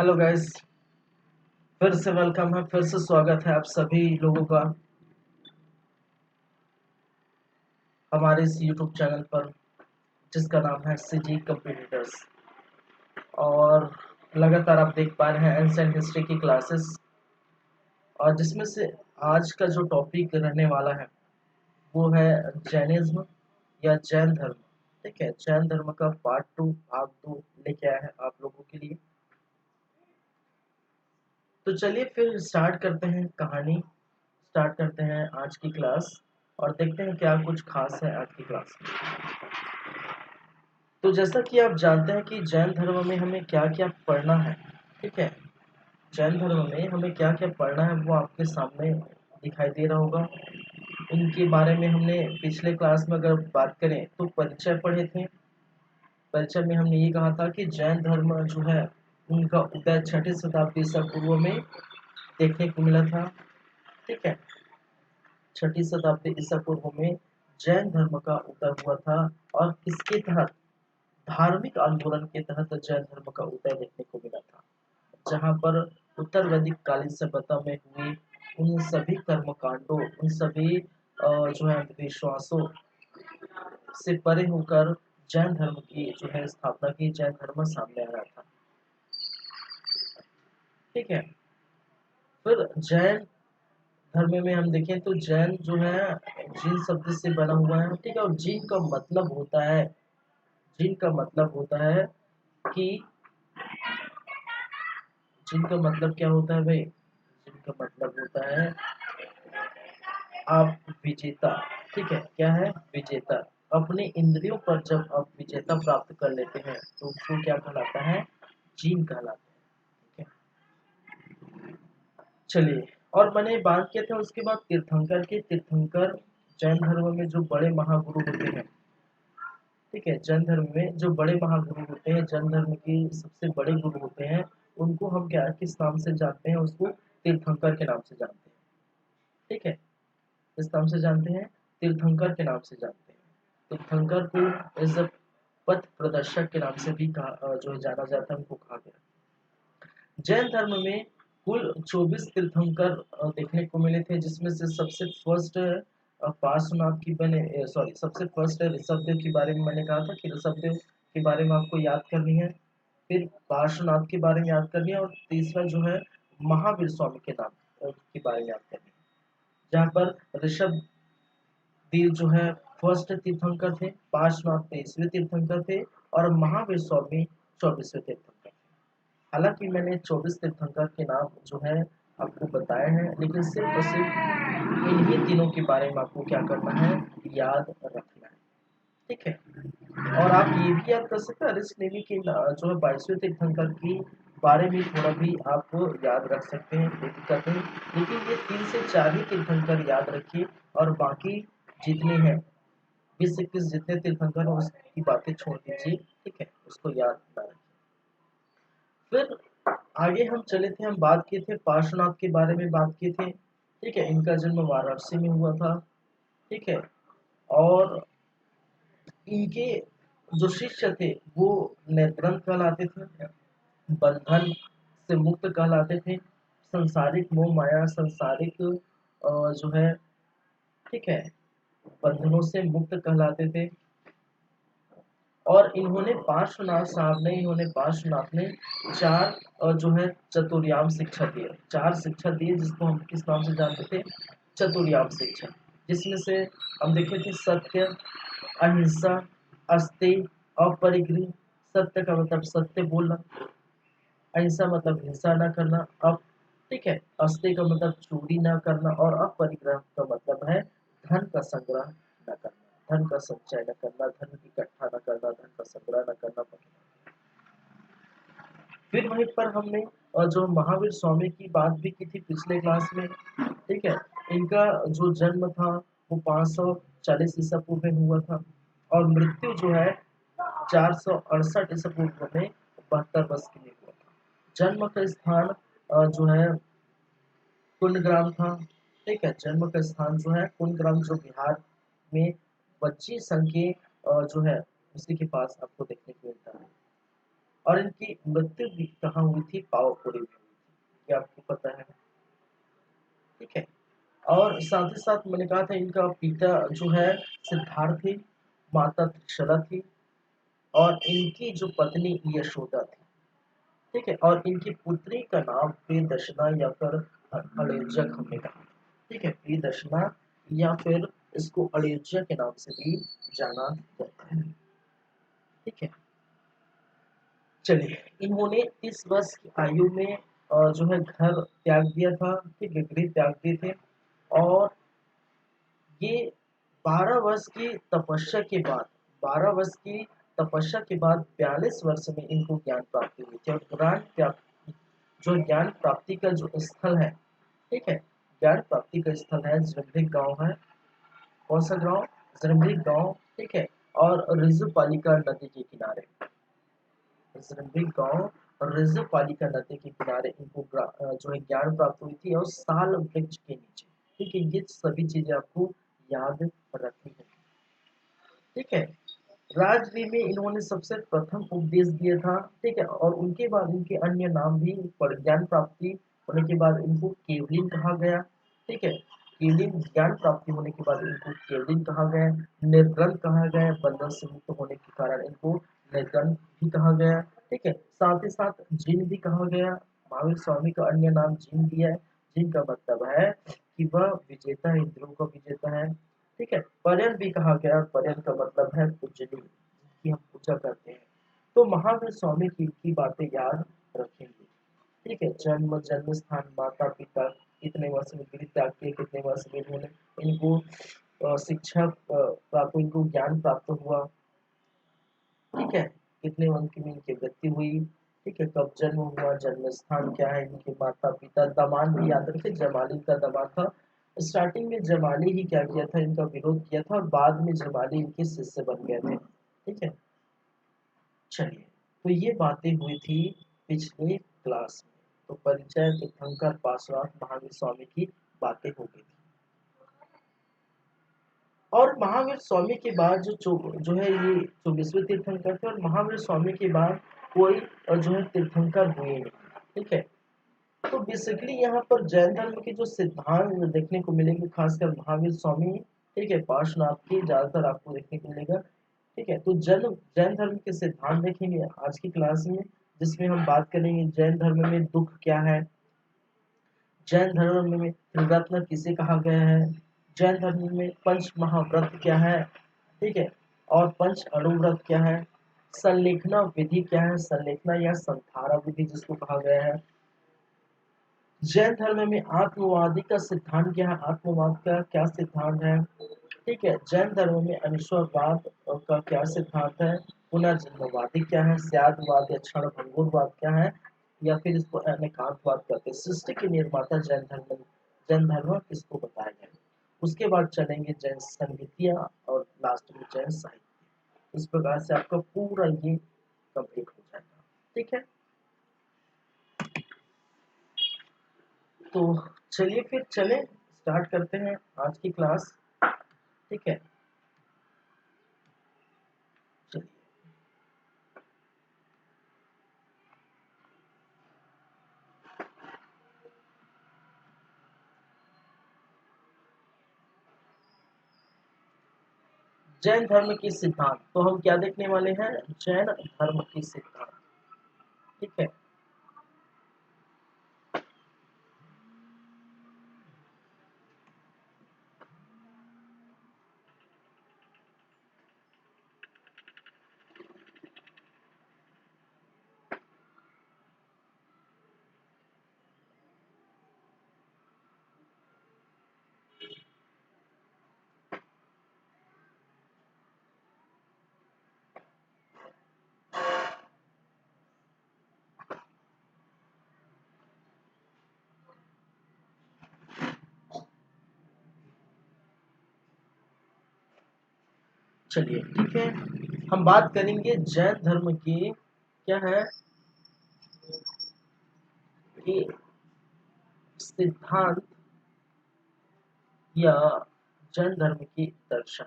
Hello guys. फिर से welcome है, फिर से स्वागत है आप सभी लोगों का हमारे इस यूट्यूब चैनल पर, जिसका नाम है सीजी कंप्यूटर्स। और लगातार आप देख पा रहे हैं एंशिएंट हिस्ट्री की क्लासेस, और जिसमें से आज का जो टॉपिक रहने वाला है वो है जैनिज्म या जैन धर्म। ठीक है, जैन धर्म का पार्ट 2 भाग 2 लेके आया है आप लोगों के लिए। तो चलिए फिर स्टार्ट करते हैं कहानी, स्टार्ट करते हैं आज की क्लास और देखते हैं क्या कुछ खास है आज की क्लास में। तो जैसा कि आप जानते हैं कि जैन धर्म में हमें क्या क्या पढ़ना है। ठीक है, जैन धर्म में हमें क्या क्या पढ़ना है वो आपके सामने दिखाई दे रहा होगा। इनके बारे में हमने पिछले क्लास में अगर बात करें तो परिचय पढ़े थे। परिचय में हमने ये कहा था कि जैन धर्म जो है उनका उदय 6ठी शताब्दी ईसा पूर्व में देखने को मिला था। ठीक है, 6ठी शताब्दी ईसा पूर्व में जैन धर्म का उदय हुआ था। और किसके तहत? धार्मिक आंदोलन के तहत जैन धर्म का उदय देखने को मिला था, जहां पर उत्तर वैदिक कालीन सभ्यता में हुई उन सभी कर्मकांडों, उन सभी जो है अंधविश्वासों से परे होकर जैन धर्म की जो है स्थापना की, जैन धर्म सामने आया था। ठीक है, फिर जैन धर्म में हम देखें तो जैन जो है जीन शब्द से बना हुआ है। ठीक है, और जीन का मतलब होता है, जीन का मतलब होता है कि जीन का मतलब क्या होता है भाई? जीन का मतलब होता है आप विजेता। ठीक है, क्या है? विजेता। अपने इंद्रियों पर जब आप विजेता प्राप्त कर लेते हैं तो उसको क्या कहलाता है? जीन कहलाता है। ठीक है, चलिए। और मैंने बात किया था उसके बाद तीर्थंकर की। तीर्थंकर जैन धर्म में जो बड़े महागुरु होते हैं, ठीक है, जैन धर्म में जो बड़े महागुरु होते हैं, जैन धर्म के सबसे बड़े गुरु होते हैं, उनको हम क्या किस नाम से जानते हैं? उसको तीर्थंकर के नाम से जानते हैं। ठीक है, किस नाम से जानते हैं? तीर्थंकर के नाम से जानते हैं। तीर्थंकर को एज अ पथ प्रदर्शक के नाम से भी जो जाना जाता है, उनको कहा गया। जैन धर्म में कुल 24 तीर्थंकर देखने को मिले थे, जिसमें से सबसे फर्स्ट पार्श्वनाथ की बने सॉरी सबसे फर्स्ट ऋषभदेव के बारे में मैंने कहा था कि ऋषभदेव के बारे में आपको याद करनी है। फिर पार्श्वनाथ के बारे में याद करनी है, और तीसरा जो है महावीर स्वामी के नाम के बारे में याद करनी है, जहाँ पर ऋषभ देव जो है फर्स्ट तीर्थंकर थे, पार्श्वनाथ 23वें तीर्थंकर थे, और महावीर स्वामी 24वें तीर्थंकर थे। हालांकि मैंने 24 तीर्थंकर के नाम जो है आपको बताए हैं, लेकिन सिर्फ और सिर्फ इन्हीं तीनों के बारे में आपको क्या करना है? याद रखना है। ठीक है, और आप ये भी याद कर सकते हैं रिस्क नेवी के जो है 22वें तीर्थंकर की बारे में थोड़ा भी आप याद रख सकते हैं, कोई दिक्कत नहीं। लेकिन ये 3 से 4 ही तीर्थंकर याद रखिए, और बाकी जितने हैं 20 से 21 जितने तीर्थंकर हैं उसकी बातें छोड़ दीजिए। ठीक है, उसको याद ना रखिए। फिर आगे हम चले थे, हम बात किए थे पार्श्वनाथ के बारे में बात किए थे। ठीक है, इनका जन्म वाराणसी में हुआ था। ठीक है, और इनके जो शिष्य थे वो नेत्रंत कहलाते थे, बंधन से मुक्त कहलाते थे, संसारिक मोह माया, संसारिक जो है, ठीक है, बंधनों से मुक्त कहलाते थे। और इन्होंने पार्श्वनाथ ने चार जो है चतुर्याम शिक्षा दिए, चार शिक्षा दिए, जिसको हम किस नाम से जानते थे? चतुर्याम शिक्षा। जिसमें से हम देखे थे सत्य, अहिंसा, अस्तेय, अपरिग्रह। सत्य का मतलब सत्य बोलना, अहिंसा मतलब हिंसा न करना, अप ठीक है, अस्तेय का मतलब चोरी न करना, और अपरिग्रह का मतलब है धन का संग्रह न करना, धन का संचय न करना, धन इकट्ठा न करना, धन का संग्रह न करना। फिर वहीं पर हमने जो महावीर स्वामी की बात भी की थी पिछले क्लास में। ठीक है, इनका जो जन्म था वो 540 ईसा पूर्व में हुआ था, और मृत्यु जो है 468 ईसा पूर्व में 72 वर्ष की में हुआ था। जन्म का स्थान जो है कुंडग्राम था। ठीक है, जन्म का स्थान जो है कुंडग्राम, जो बिहार में बच्ची संघ के जो है उसी के पास आपको देखने को मिलता है। और इनकी मृत्यु भी कहाँ हुई थी? पावापुरी में हुई थी, क्या आपको पता है? ठीक है। और साथ ही साथ मैंने कहा था इनका पिता जो है सिद्धार्थ थी, माता त्रिशला थी, और इनकी जो पत्नी यशोदा थी। ठीक है, और इनकी पुत्री का नाम प्रियदर्शना या फिर अड़ेजक हमने कहा। ठीक है, प्रियदर्शना या फिर इसको अड़ेजक के नाम से भी जाना जाता है। ठीक है, चलिए, इन्होंने 30 वर्ष की आयु में जो है घर त्याग दिया था। ठीक है, गृह त्याग दिए थे। और ये 12 वर्ष की तपस्या के बाद 12 वर्ष की तपस्या के बाद 42 वर्ष में इनको ज्ञान प्राप्ति हुई थी। और जो ज्ञान प्राप्ति का जो स्थल है, ठीक है, ज्ञान प्राप्ति का स्थल है जृंभिक गांव है। कौन सा गांव? जृंभिक गांव। ठीक है, और ऋजुपालिका नदी के किनारे, जृंभिक गांव और ऋजुपालिका नदी के किनारे इनको जो है ज्ञान प्राप्त हुई थी, और साल वृक्ष के नीचे। ठीक है, ये सभी चीजें आपको याद रखनी है। ठीक है, राजगीर में इन्होंने सबसे प्रथम उपदेश दिया था। ठीक है, और उनके बाद इनके अन्य नाम भी ज्ञान प्राप्ति होने के बाद इनको केवलिन कहा गया। ठीक है, केवलिन ज्ञान प्राप्ति होने के बाद इनको केवलिन कहा गया, निर्ग्रंथ कहा गया, बंधन से मुक्त होने के कारण इनको निर्ग्रंथ भी कहा गया। ठीक है, साथ ही साथ जिन भी कहा गया। महावीर स्वामी का अन्य नाम जिन भी है, जिनका मतलब है कि वह विजेता है, इंद्रियों का विजेता है। ठीक है, पर्यन भी कहा गया। पर्यन का मतलब है पूजनी, जिसकी हम पूजा करते हैं। तो महावीर स्वामी की बातें याद रखेंगे। ठीक है, जन्म, जन्म स्थान, माता पिता, कितने वर्ष में गृह त्याग किए, कितने वर्ष में इन्होंने इनको शिक्षा प्राप्त, इनको ज्ञान प्राप्त हुआ। ठीक है, कितने वर्ष में इनकी मृत्यु हुई। ठीक है, कब जन्म हुआ, जन्म स्थान क्या है, इनके माता पिता, दामाद भी याद रखे, जमाली का दामाद था। स्टार्टिंग में जमाली ही क्या किया था, इनका विरोध किया था, और बाद में जमाली इनके शिष्य बन गए थे। ठीक है, चलिए, तो ये बातें हुई थी पिछले क्लास में। तो परिचय, तीर्थंकर, पार्श्वनाथ, महावीर स्वामी की बातें हो गई थी। और महावीर स्वामी के बाद जो है ये 24वें तीर्थंकर थे, और महावीर स्वामी के बाद कोई जो है तीर्थंकर हुए नहीं। ठीक है, तो बेसिकली यहाँ पर जैन धर्म के जो सिद्धांत देखने को मिलेंगे, खासकर महावीर स्वामी, ठीक है, पार्श्वनाथ के ज्यादातर आपको देखने को मिलेगा। ठीक है, तो जैन धर्म के सिद्धांत देखेंगे आज की क्लास में, जिसमें हम बात करेंगे जैन धर्म में दुख क्या है, जैन धर्म में त्रिरत्न किसे कहा गया है, जैन धर्म में पंच महाव्रत क्या है। ठीक है, और पंच अणुव्रत क्या है, संलेखना विधि क्या है, संलेखना या संथारा विधि जिसको कहा गया है। जैन धर्म में आत्मवादी का सिद्धांत क्या है, आत्मवाद का क्या सिद्धांत है। ठीक है, जैन धर्म में अनिश्वरवाद का क्या सिद्धांत है, पुनर्जन्मवादी क्या है, स्यादवाद या क्षणभंगुरवाद क्या है, या फिर इसको अनेकांतवाद कहते हैं। सृष्टि के निर्माता जैन धर्म किसको बताया गया। उसके बाद चलेंगे जैन संगीतिया, और लास्ट में जैन साहित्य। इस प्रकार से आपका पूरा ये कंप्लीट हो जाएगा। ठीक है, तो चलिए फिर चले स्टार्ट करते हैं आज की क्लास। ठीक है, चलिए। जैन धर्म की सिद्धांत, तो हम क्या देखने वाले हैं, जैन धर्म की सिद्धांत। ठीक है, चलिए, ठीक है, हम बात करेंगे जैन धर्म की, क्या है कि सिद्धांत या जैन धर्म की दर्शन,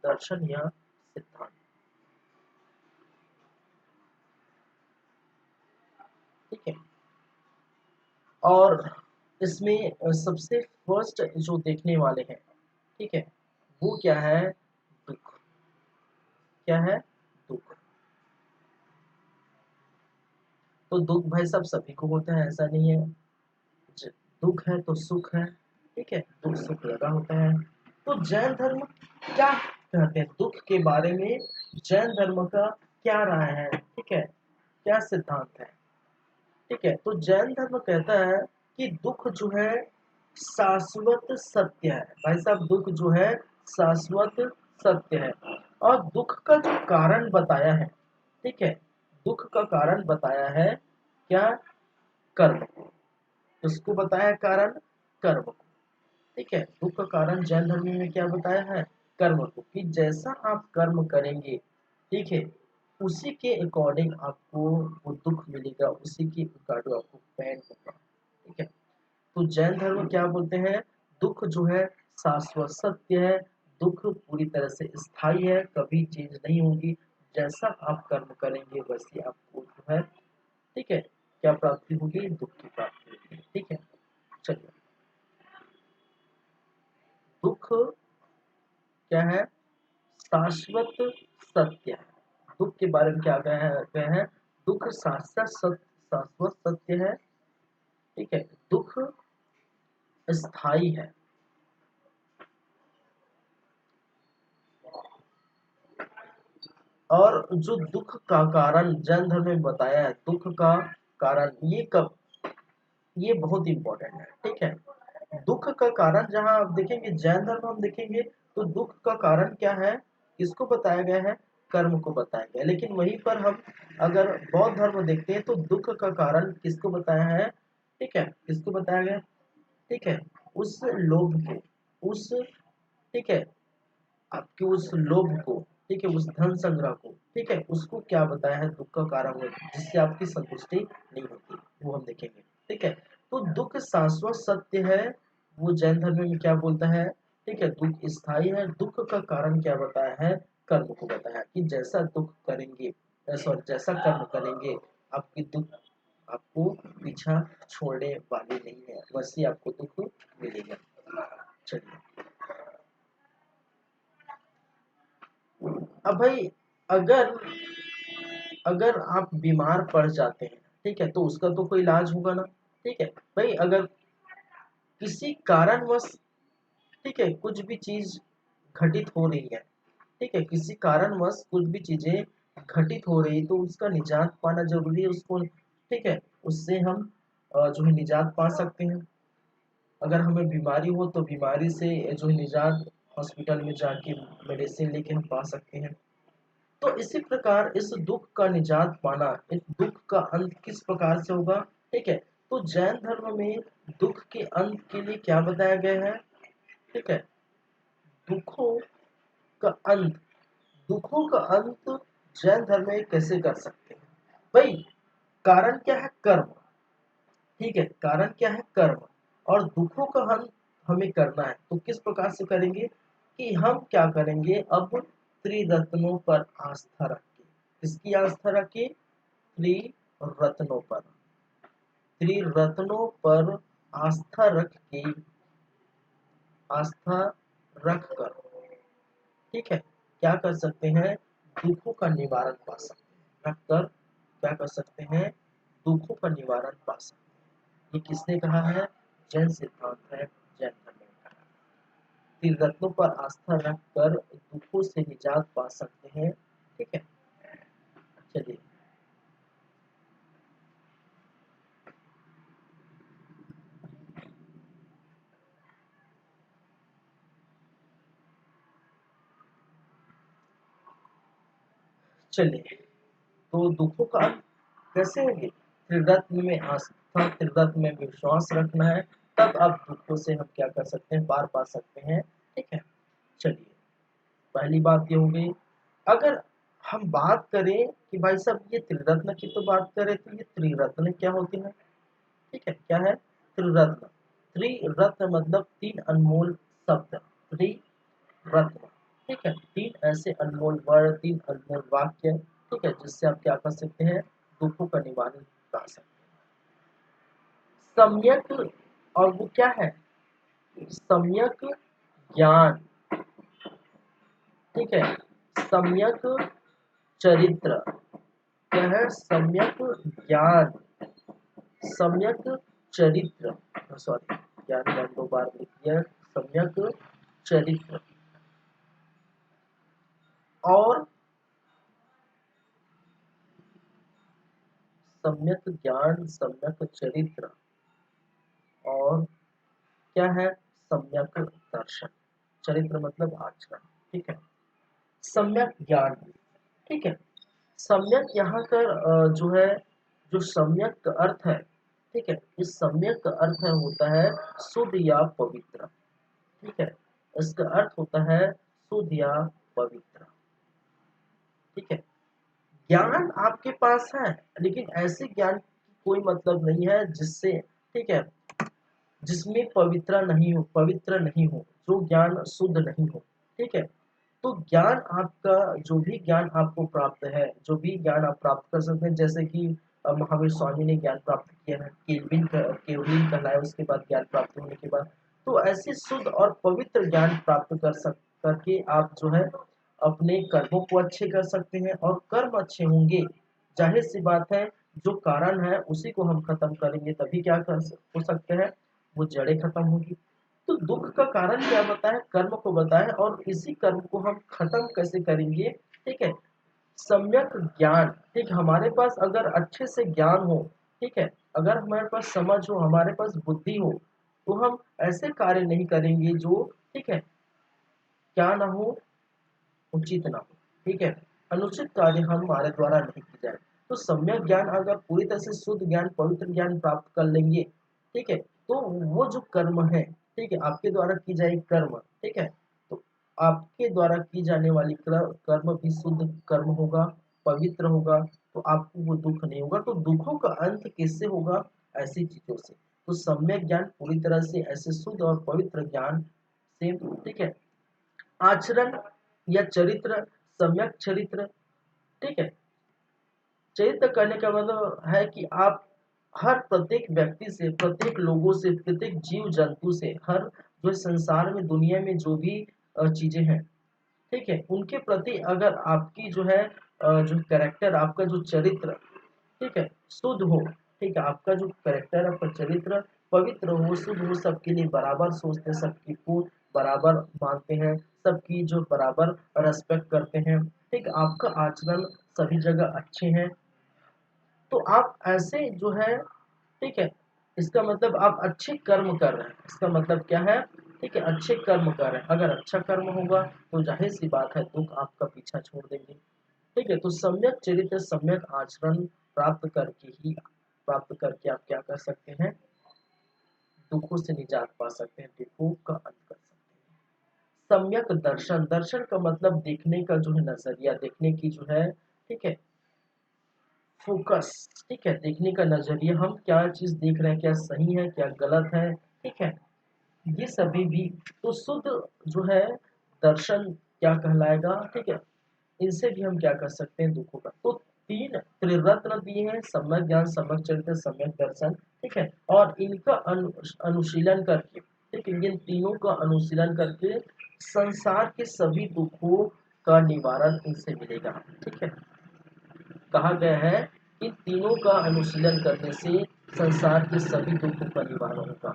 दर्शन या सिद्धांत। ठीक है। और इसमें सबसे फर्स्ट जो देखने वाले हैं, ठीक है, वो क्या है? दुख। क्या है? दुख। तो दुख भाई साहब सभी को होता है, ऐसा नहीं है। ज- दुख है तो सुख है, ठीक है, दुख सुख लगा होता है। तो जैन धर्म क्या कहते हैं दुख के बारे में? जैन धर्म का क्या राय है, ठीक है, क्या सिद्धांत है? ठीक है, तो जैन धर्म कहता है कि दुख जो है शाश्वत सत्य है। भाई साहब दुख जो है शाश्वत सत्य है। और दुख का जो कारण बताया है, ठीक है, दुख का कारण बताया है क्या? कर्म। उसको बताया है कारण कर्म को। ठीक है, दुख का कारण जैन धर्म में क्या बताया है? कर्म को, कि जैसा आप कर्म करेंगे, ठीक है, उसी के अकॉर्डिंग आपको वो दुख मिलेगा, उसी के अकॉर्डिंग आपको पैन होगा। ठीक है, तो जैन धर्म क्या बोलते हैं? दुख जो है शाश्वत सत्य है। दुख पूरी तरह से स्थायी है, कभी चेंज नहीं होगी। जैसा आप कर्म करेंगे वैसे आपको जो है, ठीक है, क्या प्राप्ति होगी? दुख की प्राप्ति होगी। ठीक है, चलिए, दुख क्या है? शाश्वत सत्य है। दुख के बारे में क्या कहे हैं? दुख शाश्वत सत्य है। ठीक है, दुख स्थायी है। और जो दुख का कारण जैन धर्म में बताया है, दुख का कारण ये कब, ये बहुत इंपॉर्टेंट है। ठीक है, दुख का कारण जहां आप देखेंगे जैन धर्म हम देखेंगे, तो दुख का कारण क्या है? किसको बताया गया है? कर्म को बताया गया है। लेकिन वहीं पर हम अगर बौद्ध धर्म देखते हैं तो दुख का कारण किसको बताया है? ठीक है, किसको बताया गया? ठीक है, उस लोभ को, उस, ठीक है, आपके उस लोभ को, ठीक है, उस धन संग्रह को, ठीक है, उसको क्या बताया है? दुख का कारण है, जिससे आपकी संतुष्टि नहीं होती, वो हम देखेंगे। ठीक है, तो दुख शाश्वत सत्य है, वो जैन धर्म में क्या बोलता है? ठीक है, दुख स्थायी है। दुख का कारण क्या बताया है? कर्म को बताया कि जैसा दुख करेंगे, सॉरी, जैसा कर्म करेंगे, आपकी दुख आपको पीछा छोड़ने वाली नहीं है, वैसे आपको दुख मिलेगा। चलिए, अब भाई अगर अगर आप बीमार पड़ जाते हैं, ठीक है, तो उसका तो कोई इलाज होगा ना। ठीक है भाई, अगर किसी कारणवश, ठीक है, कुछ भी चीज घटित हो रही है, ठीक है, किसी कारणवश कुछ भी चीजें घटित हो रही, तो उसका निजात पाना जरूरी है उसको। ठीक है, उससे हम जो है निजात पा सकते हैं। अगर हमें बीमारी हो तो बीमारी से जो है निजात हॉस्पिटल में जाके मेडिसिन लेके हम पा सकते हैं। तो इसी प्रकार इस दुख का निजात पाना, इस दुख का अंत किस प्रकार से होगा? ठीक है, तो जैन धर्म में दुख के अंत के लिए क्या बताया गया है? ठीक है, दुखों का अंत, दुखों का अंत जैन धर्म में कैसे कर सकते हैं? भाई कारण क्या है? कर्म। ठीक है, कारण क्या है? कर्म। और दुखों का अंत हमें करना है, तो किस प्रकार से करेंगे? कि हम क्या करेंगे? अब त्रिरत्नों पर आस्था रख के, किसकी आस्था रखे? त्रिरत्नों पर, त्रिरत्नों पर आस्था रख के, आस्था रख कर, ठीक है, क्या कर सकते हैं? दुखों का निवारण पा सकते हैं। रख कर क्या कर सकते हैं? दुखों का निवारण पा सकते हैं। ये किसने कहा है? जैन सिद्धांत है, जैन धर्म ने कहा है। त्रिरत्नों पर आस्था रख कर दुखों से निजात पा सकते हैं। ठीक है, चलिए, चलिए, तो दुखों का अंत कैसे होगी? त्रिरत्न में आस्था, त्रिरत्न में विश्वास रखना है, तब आप दुखों से हम क्या कर सकते हैं? पार पा सकते हैं। ठीक है, चलिए, पहली बात ये हो गई। अगर हम बात करें कि भाई साहब ये त्रिरत्न की तो बात करें, तो ये त्रिरत्न क्या होती है? ठीक है, क्या है? त्रिरत्न। त्रिरत्न मतलब तीन अनमोल शब्द, त्रिरत्न। ठीक है, तीन ऐसे अनमोल वर्ड, तीन अनमोल वाक्य, ठीक है, जिससे आप क्या कर सकते हैं? दुखों का निवारण पा सकते हैं। सम्यक, और वो क्या है, सम्यक ज्ञान, ठीक है, सम्यक चरित्र, क्या है, सम्यक ज्ञान, सम्यक चरित्र, सॉरी ज्ञान ज्ञान दो बार लिख दिया, सम्यक चरित्र और सम्यक ज्ञान, सम्यक चरित्र और क्या है, सम्यक दर्शन। चरित्र मतलब आचरण, ठीक है, सम्यक ज्ञान, ठीक है। सम्यक यहाँ का जो है, जो सम्यक का अर्थ है, ठीक है, इस सम्यक का अर्थ है होता है शुद्ध या पवित्र, ठीक है, इसका अर्थ होता है शुद्ध या पवित्र, ठीक है। ज्ञान आपके पास है, लेकिन ऐसे ज्ञान की कोई मतलब नहीं है जिससे, ठीक है, जिसमें पवित्र नहीं हो, जो ज्ञान शुद्ध नहीं हो, ठीक है। तो ज्ञान आपका, जो भी ज्ञान आपको प्राप्त है, जो भी ज्ञान आप प्राप्त कर सकते हैं, जैसे कि महावीर स्वामी ने ज्ञान प्राप्त किया है, केल्विन कहलाया, उसके बाद ज्ञान प्राप्त होने के बाद, तो ऐसे शुद्ध और पवित्र ज्ञान प्राप्त करके आप जो है अपने कर्मों को अच्छे कर सकते हैं, और कर्म अच्छे होंगे, जाहिर सी बात है, जो कारण है उसी को हम खत्म करेंगे, तभी क्या हो सकते हैं, वो जड़ें खत्म होगी। तो दुख का कारण क्या बताए, कर्म को बताए, और इसी कर्म को हम खत्म कैसे करेंगे, ठीक है, सम्यक ज्ञान, ठीक, हमारे पास अगर अच्छे से ज्ञान हो, ठीक है, अगर हमारे पास समझ हो, हमारे पास बुद्धि हो, तो हम ऐसे कार्य नहीं करेंगे जो, ठीक है, क्या ना हो, उचित ना हो, ठीक है, अनुचित कार्य हमारे द्वारा नहीं की जाए। तो सम्यक ज्ञान अगर पूरी तरह से शुद्ध ज्ञान, पवित्र ज्ञान प्राप्त कर लेंगे, ठीक है, तो वो जो कर्म है, ठीक है, आपके द्वारा की जाएगी कर्म, ठीक है, तो आपके द्वारा की जाने वाली कर्म भी शुद्ध कर्म होगा, पवित्र होगा, तो आपको वो दुख नहीं होगा। तो दुखों का अंत किससे होगा, ऐसी चीजों से। तो सम्यक ज्ञान पूरी तरह से ऐसे शुद्ध और पवित्र ज्ञान से, ठीक है, आचरण या चरित्र, सम्यक चरित्र, ठीक है, चरित्र करने का मतलब है कि आप हर प्रत्येक व्यक्ति से, प्रत्येक लोगों से, प्रत्येक जीव जंतु से, हर जो संसार में, दुनिया में जो भी चीजें हैं, ठीक है, उनके प्रति अगर आपकी जो है जो कैरेक्टर, आपका जो चरित्र, ठीक है, शुद्ध हो, ठीक है, आपका जो कैरेक्टर, आपका चरित्र पवित्र हो, शुद्ध हो, सबके लिए बराबर सोचते हैं, सबकी को बराबर मानते हैं, सबकी जो बराबर रेस्पेक्ट करते हैं, ठीक है, आपका आचरण सभी जगह अच्छे हैं, तो आप ऐसे जो है, ठीक है, इसका मतलब आप अच्छे कर्म कर रहे हैं, इसका मतलब क्या है, ठीक है, अच्छे कर्म कर रहे हैं, अगर अच्छा कर्म होगा तो जाहिर सी बात है दुख आपका पीछा छोड़ देंगे, ठीक है। तो सम्यक चरित्र, सम्यक आचरण प्राप्त करके आप क्या कर सकते हैं, दुखों से निजात पा सकते हैं, दुखों का अंत कर सकते हैं। सम्यक दर्शन, दर्शन का मतलब देखने का जो है नजरिया, देखने की जो है, ठीक है, फोकस, ठीक है, देखने का नजरिया, हम क्या चीज देख रहे हैं, क्या सही है, क्या गलत है, ठीक है, ये सभी भी, तो शुद्ध जो है दर्शन क्या कहलाएगा, ठीक है, इनसे भी हम क्या कर सकते हैं, दुखों का। तो तीन त्रिरत्न दिए हैं, सम्यक ज्ञान, सम्यक चरित्र, सम्यक दर्शन, ठीक है, और इनका अनुशीलन करके, ठीक है, इन तीनों का अनुशीलन करके संसार के सभी दुखों का निवारण इनसे मिलेगा, ठीक है। कहा गया है कि तीनों का अनुशीलन करने से संसार के सभी दुखों का निवारण होगा।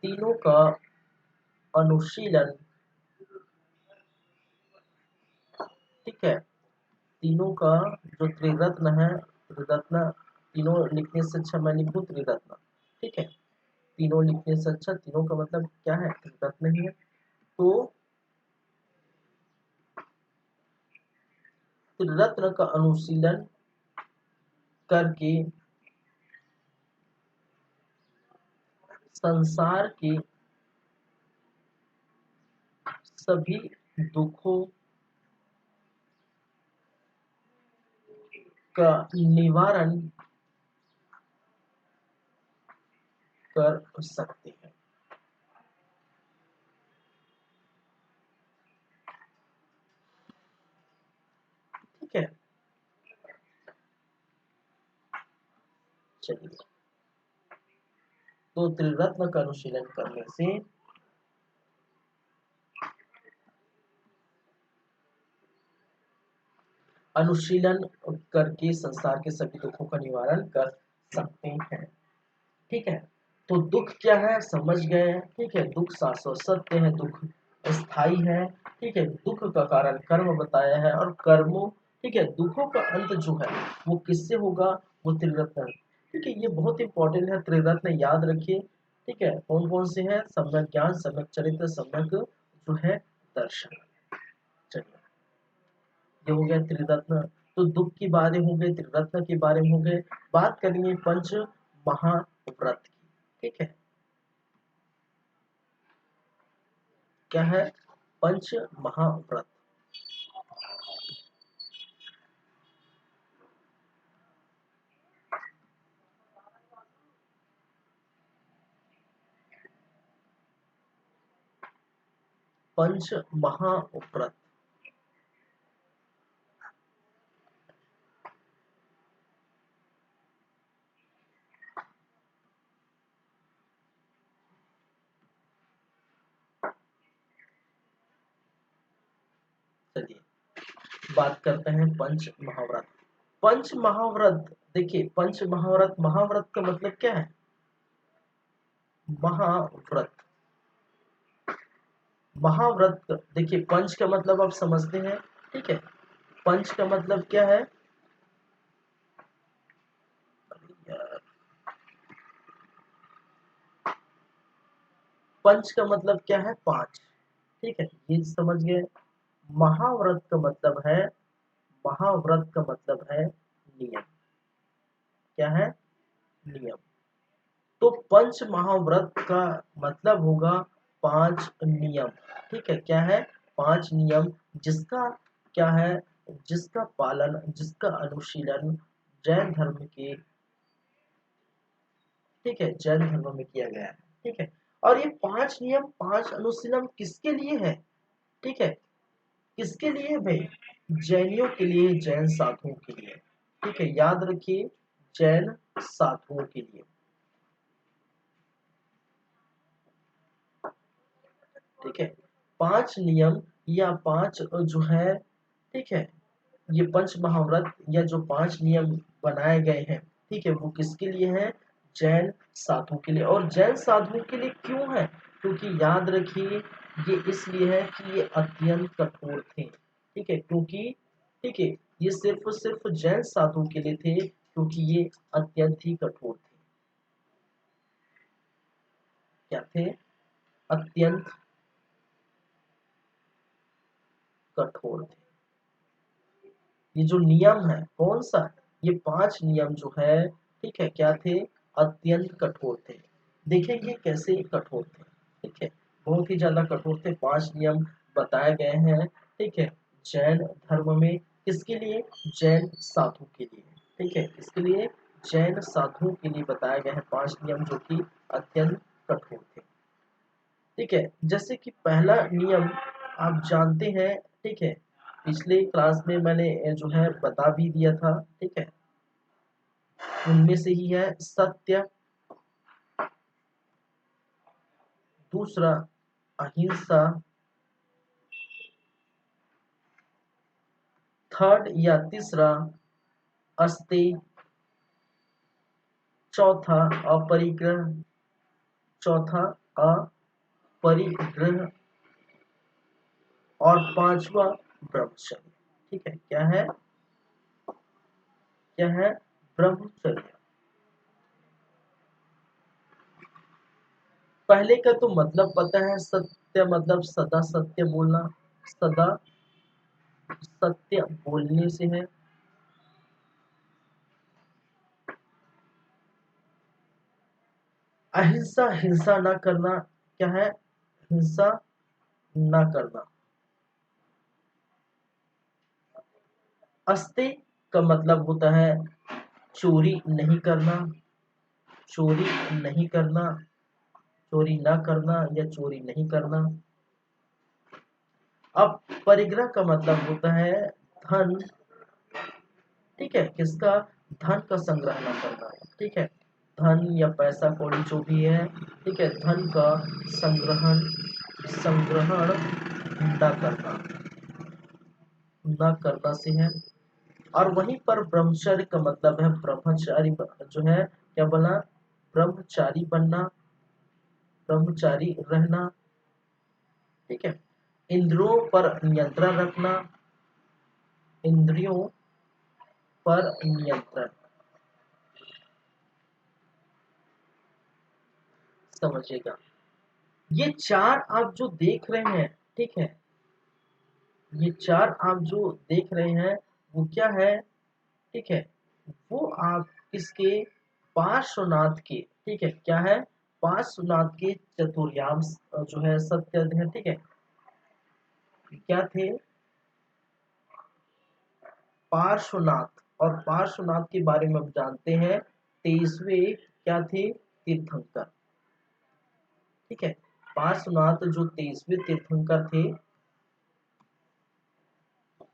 तीनों का अनुशीलन, ठीक है, तीनों का जो त्रिरत्न है, त्रिरत्न, तीनों लिखने से अच्छा मैं लिख दूं त्रिरत्न, ठीक है, तीनों लिखने से अच्छा, तीनों का मतलब क्या है, त्रिरत्न ही है। तो त्रिरत्न का अनुशीलन करके संसार के सभी दुखों का निवारण कर सकते हैं। ठीक है, चलिए, तो त्रिरत्न का अनुशीलन करने से अनुशीलन करके संसार के सभी दुखों का निवारण कर सकते हैं। ठीक है, तो दुख क्या है समझ गए। ठीक है, दुख शाश्वत सत्य है, दुख स्थायी है। ठीक है, दुख का कारण कर्म बताया है, और कर्मों, ठीक है, दुखों का अंत जो है वो किससे होगा, वो त्रिरत्न। ठीक है, ये बहुत इंपॉर्टेंट है, त्रिरत्न याद रखिए। ठीक है, कौन कौन से हैं, सम्यक ज्ञान, सम्यक चरित्र, सम्यक जो है दर्शन। चलिए, ये हो गया त्रिरत्न। तो दुख की बातें हो गई, त्रिरत्न के बारे में हो गए। बात करेंगे पंच महाव्रत की। ठीक है, क्या है, पंच महाव्रत। पंच महाव्रत, चलिए बात करते हैं पंच महाव्रत। पंच महाव्रत, देखिए पंच महाव्रत, महाव्रत का मतलब क्या है, महाव्रत। महाव्रत देखिए, पंच का मतलब आप समझते हैं। ठीक है, पंच का मतलब क्या है, पंच का मतलब क्या है, पांच। ठीक है, ये समझ गए। महाव्रत का मतलब है, महाव्रत का मतलब है नियम। क्या है, नियम। तो पंच महाव्रत का मतलब होगा पांच नियम। ठीक है, क्या है, पांच नियम, जिसका क्या है, जिसका पालन, जिसका अनुशीलन जैन धर्म के, ठीक है, जैन धर्म में किया गया है। ठीक है, और ये पांच नियम, पांच अनुशीलन किसके लिए है, ठीक है, किसके लिए है भाई, जैनियों के लिए, जैन साधुओं के लिए। ठीक है, याद रखिए, जैन साधुओं के लिए। ठीक है, पांच नियम या पांच जो है, ठीक है, ये पंच महाव्रत या जो पांच नियम बनाए गए हैं, ठीक है, वो किसके लिए है, जैन साधु के लिए। और जैन साधुओं के लिए क्यों है, क्योंकि याद रखिए, ये इसलिए है कि ये अत्यंत कठोर थे। ठीक है, क्योंकि, ठीक है, ये सिर्फ और सिर्फ जैन साधु के लिए थे, क्योंकि ये अत्यंत ही कठोर थे। क्या थे, अत्यंत कठोर थे। ये जो नियम है कौन सा, ये पांच नियम जो है, ठीक है, क्या थे, अत्यंत कठोर थे। देखेंगे कैसे कठोर थे। ठीक है, बहुत ही ज्यादा कठोर थे। पांच नियम बताए गए हैं, ठीक है, जैन धर्म में, किसके लिए, जैन साधु के लिए। ठीक है, इसके लिए, जैन साधुओं के लिए बताए गए हैं पांच नियम, जो कि अत्यंत कठोर थे। ठीक है, जैसे कि पहला नियम आप जानते हैं। ठीक है, पिछले क्लास में मैंने जो है बता भी दिया था। ठीक है, उनमें से ही है सत्य, दूसरा अहिंसा, थर्ड या तीसरा अस्तेय, चौथा अपरिग्रह, चौथा अपरिग्रह, और पांचवा ब्रह्मचर्य। ठीक है, क्या है, क्या है, ब्रह्मचर्य। पहले का तो मतलब पता है, सत्य मतलब सदा सत्य बोलना, सदा सत्य बोलने से है। अहिंसा, हिंसा न करना, क्या है, हिंसा न करना। अस्ते का मतलब होता है चोरी नहीं करना, चोरी नहीं करना, चोरी न करना या चोरी नहीं करना। अब परिग्रह का मतलब होता है धन, ठीक है, किसका, धन का संग्रह न करना, ठीक है, धन या पैसा कौड़ी जो भी है, ठीक है, धन का संग्रहण संग्रहण न करना, न करना से है। और वहीं पर ब्रह्मचर्य का मतलब है ब्रह्मचारी जो है क्या बोला, ब्रह्मचारी बनना, ब्रह्मचारी रहना, ठीक है, इंद्रियों पर नियंत्रण रखना, इंद्रियों पर नियंत्रण, समझिएगा। ये चार आप जो देख रहे हैं, ठीक है, ये चार आप जो देख रहे हैं वो क्या है, ठीक है, वो आप इसके पार्श्वनाथ के, ठीक है, क्या है, पार्श्वनाथ के चतुर्याम जो है सत्य है, ठीक है, क्या थे, पार्श्वनाथ। और पार्श्वनाथ के बारे में हम जानते हैं 23वें क्या थे, तीर्थंकर, ठीक है, पार्श्वनाथ जो 23वें तीर्थंकर थे,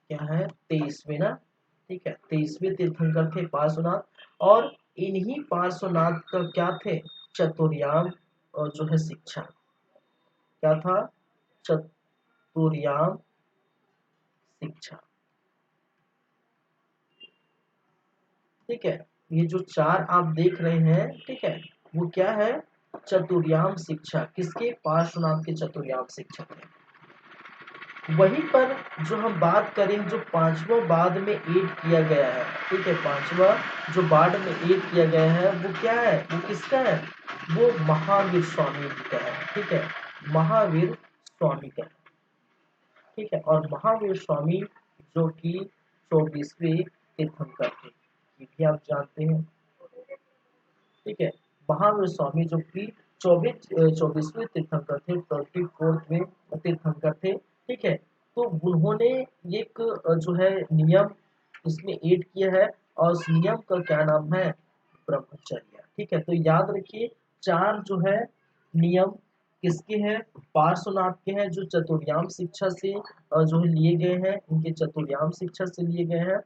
क्या है, 23वें ना, ठीक है, 23वें तीर्थंकर थे पार्श्वनाथ। और इन्हीं पार्श्वनाथ का क्या थे, चतुर्याम जो है शिक्षा, क्या था, चतुर्याम शिक्षा, ठीक है, ये जो चार आप देख रहे हैं, ठीक है, वो क्या है, चतुर्याम शिक्षा, किसके, पार्श्वनाथ के चतुर्याम शिक्षा है। वहीं पर जो हम बात करें, जो पांचवा बाद में ऐड किया गया है, ठीक है, पांचवा जो बाद में ऐड किया गया है वो क्या है, वो किसका है, वो महावीर स्वामी जी का है, ठीक है, महावीर स्वामी का, ठीक है। और महावीर स्वामी जो कि 24वें तीर्थंकर थे, ये भी आप जानते हैं, ठीक है, महावीर स्वामी जो कि 24वें तीर्थंकर थे, 24वें तीर्थंकर थे, ठीक है। तो उन्होंने एक जो है नियम इसमें ऐड किया है, और उस नियम का क्या नाम है, ब्रह्मचर्य, ठीक है। तो याद रखिए चार जो है नियम किसके हैं, पार्श्वनाथ के हैं, जो चतुर्याम शिक्षा से जो है लिए गए हैं, इनके चतुर्याम शिक्षा से लिए गए हैं।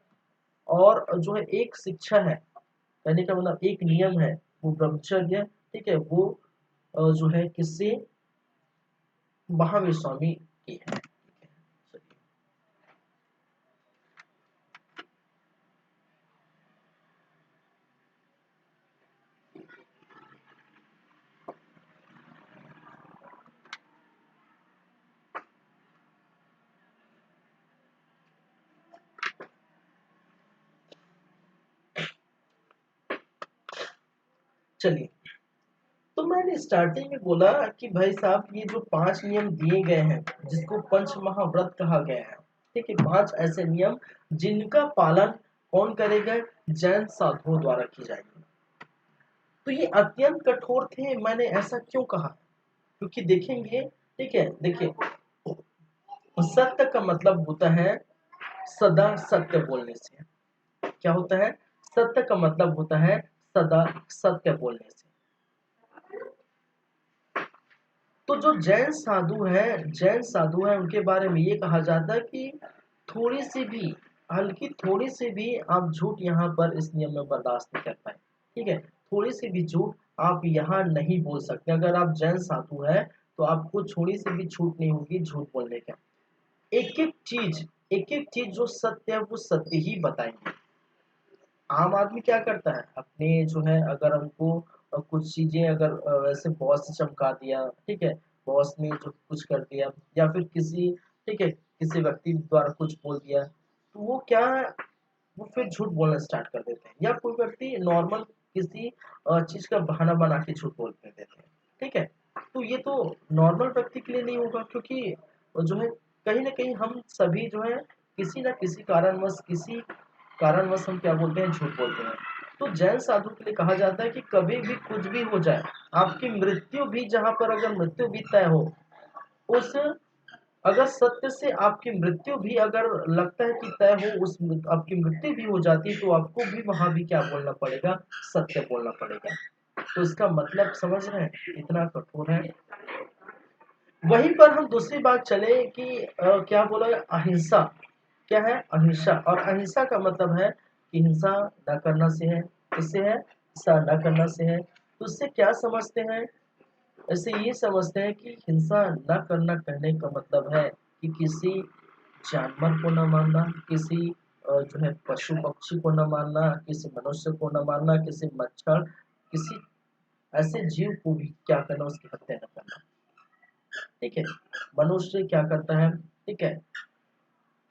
और जो है एक शिक्षा है, कहने का मतलब एक नियम है, वो ब्रह्मचर्य, ठीक है, वो जो है किससे, महावीर स्वामी की है। चलिए, तो मैंने स्टार्टिंग में बोला कि भाई साहब ये जो पांच नियम दिए गए हैं, जिसको पंच महाव्रत कहा गया है, ठीक है, पांच ऐसे नियम जिनका पालन कौन करेगा, जैन साधुओं द्वारा की जाएगी। तो ये अत्यंत कठोर थे, मैंने ऐसा क्यों कहा, क्योंकि देखेंगे, ठीक है, देखिए, सत्य का मतलब होता है सदा सत्य बोलने से, क्या होता है, सत्य का मतलब होता है सदा सत्य बोलने से। तो जो जैन साधु है, जैन साधु है, उनके बारे में ये कहा जाता है कि थोड़ी सी भी, हल्की थोड़ी सी भी आप झूठ यहाँ पर इस नियम में बर्दाश्त नहीं कर पाए, ठीक है, थोड़ी सी भी झूठ आप यहाँ नहीं बोल सकते। अगर आप जैन साधु है तो आपको थोड़ी सी भी छूट नहीं होगी झूठ बोलने का। एक एक एक चीज जो सत्य है वो सत्य ही बताएंगे। आम आदमी क्या करता है, अपने जो है अगर हमको कुछ चीजें अगर वैसे बॉस से चमका दिया, ठीक है, बॉस ने जो कुछ कर दिया, या फिर किसी, ठीक है, किसी व्यक्ति द्वारा कुछ बोल दिया, तो वो क्या है, वो फिर झूठ बोलना स्टार्ट कर देते हैं। या कोई व्यक्ति नॉर्मल किसी चीज का बहाना बना के झूठ बोल देते हैं, ठीक है। तो ये तो नॉर्मल व्यक्ति के लिए नहीं होगा, क्योंकि जो है कहीं ना कहीं हम सभी जो है किसी न किसी कारणवश हम क्या बोलते हैं, झूठ बोलते हैं। तो जैन साधु के लिए कहा जाता है कि कभी भी कुछ भी हो जाए, आपकी मृत्यु भी, जहां पर अगर मृत्यु भी तय हो, उस, अगर सत्य से आपकी मृत्यु भी अगर लगता है कि तय हो, उस आपकी मृत्यु भी हो जाती, तो आपको भी वहां भी क्या बोलना पड़ेगा, सत्य बोलना पड़ेगा। तो इसका मतलब समझ रहे हैं, इतना कठोर है। वहीं पर हम दूसरी बात चले कि क्या बोला, अहिंसा, क्या है, अहिंसा। और अहिंसा का मतलब है कि हिंसा न करना से है, इससे है हिंसा न करना से है। तो इससे क्या समझते हैं, ऐसे ये समझते हैं कि हिंसा न करना कहने का मतलब है कि किसी जानवर को न मारना, किसी जो है पशु पक्षी को न मारना, किसी मनुष्य को न मारना, किसी मच्छर, किसी ऐसे जीव को भी क्या करना, उसकी हत्या न करना। ठीक है, मनुष्य क्या करता है, ठीक है,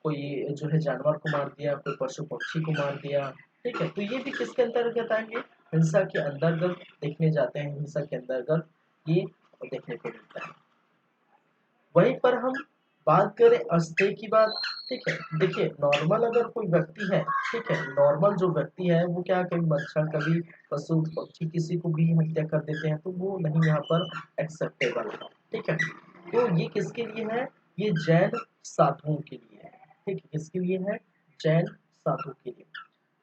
कोई जो है जानवर को मार दिया, कोई पशु पक्षी को मार दिया। ठीक है, तो ये भी किसके अंतर्गत आएंगे, हिंसा के अंतर्गत देखने जाते हैं, हिंसा के अंतर्गत ये देखने को मिलता है। वहीं पर हम बात करें अस्थेय की बात। ठीक है, देखिए नॉर्मल अगर कोई व्यक्ति है, ठीक है, नॉर्मल जो व्यक्ति है वो क्या, कभी मच्छर, कभी पशु पक्षी किसी को भी हत्या कर देते हैं, तो वो नहीं यहाँ पर एक्सेप्टेबल है। ठीक है, तो ये किसके लिए है, ये जैन साधुओं के लिए है। ठीक है, किसके लिए है, जैन साधु के लिए।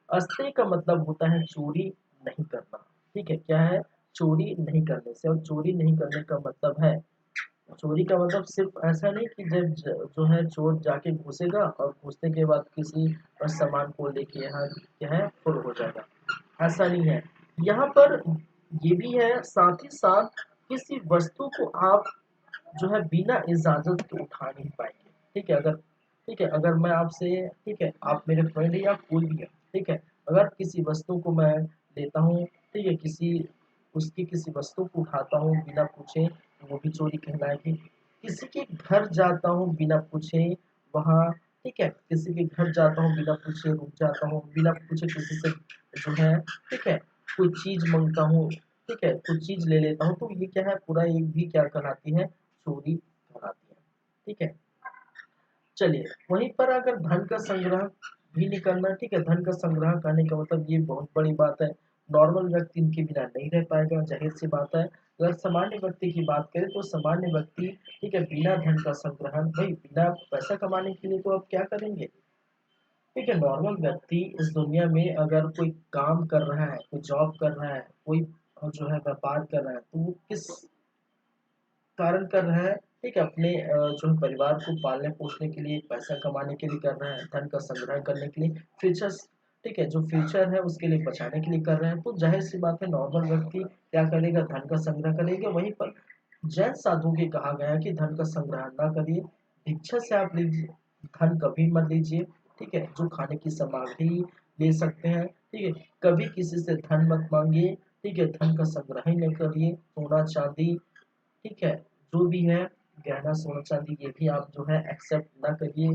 अस्थेय का मतलब होता है चोरी नहीं करना। ठीक है, क्या है, चोरी नहीं करने से। और चोरी नहीं करने का मतलब है, चोरी का मतलब सिर्फ ऐसा नहीं कि जब जो है चोर जाके घुसेगा और घुसने के बाद किसी सामान को लेके यहाँ क्या है फुर हो जाएगा, ऐसा नहीं है। यहाँ पर ये भी है, साथ ही साथ किसी वस्तु को आप जो है बिना इजाजत के उठा नहीं पाएंगे। ठीक है, अगर, ठीक है, अगर मैं आपसे, ठीक है, आप मेरे फ्रेंड है या कोई भी है, ठीक है, अगर किसी वस्तु को मैं लेता हूँ, ठीक है, किसी उसकी किसी वस्तु को उठाता हूँ बिना पूछे, तो वो भी चोरी कहलाएगी। किसी के घर जाता हूँ बिना पूछे, वहाँ, ठीक है, किसी के घर जाता हूँ बिना पूछे, रुक जाता हूँ बिना पूछे, किसी से जो है, ठीक है, कोई चीज मांगता हूँ, ठीक है, कुछ चीज ले लेता हूँ, तो ये क्या है, पूरा एक भी क्या कहलाती है, चोरी कहलाती है। ठीक है, चलिए वहीं पर अगर धन का संग्रह भी नहीं करना, ठीक है, धन का संग्रह करने का मतलब ये बहुत बड़ी बात है। नॉर्मल व्यक्ति इनके बिना नहीं रह पाएगा, जाहिर सी बात है। अगर सामान्य व्यक्ति की बात करें तो सामान्य व्यक्ति, ठीक है, बिना धन का संग्रह, भाई बिना पैसा कमाने के लिए तो आप क्या करेंगे। ठीक है, नॉर्मल व्यक्ति इस दुनिया में अगर कोई काम कर रहा है, कोई जॉब कर रहा है, कोई जो है व्यापार कर रहा है, तो वो किस कारण कर रहा है, ठीक है, अपने जो है परिवार को पालने पोषने के लिए, पैसा कमाने के लिए कर रहा है, धन का संग्रह करने के लिए, फ्यूचर, ठीक है, जो फ्यूचर है उसके लिए बचाने के लिए कर रहे हैं। तो जाहिर सी बात है नॉर्मल व्यक्ति क्या करेगा, धन का संग्रह करेगा। वहीं पर जैन साधु के कहा गया है कि धन का संग्रह ना करिए, भिक्षा से आप लीजिए, धन कभी मत लीजिए। ठीक है, जो खाने की सामग्री ले सकते हैं, ठीक है, कभी किसी से धन मत मांगिए। ठीक है, धन का संग्रह ही न करिए, सोना चांदी, ठीक है, जो भी है गहना सोना चांदी, ये भी आप जो है एक्सेप्ट ना करिए,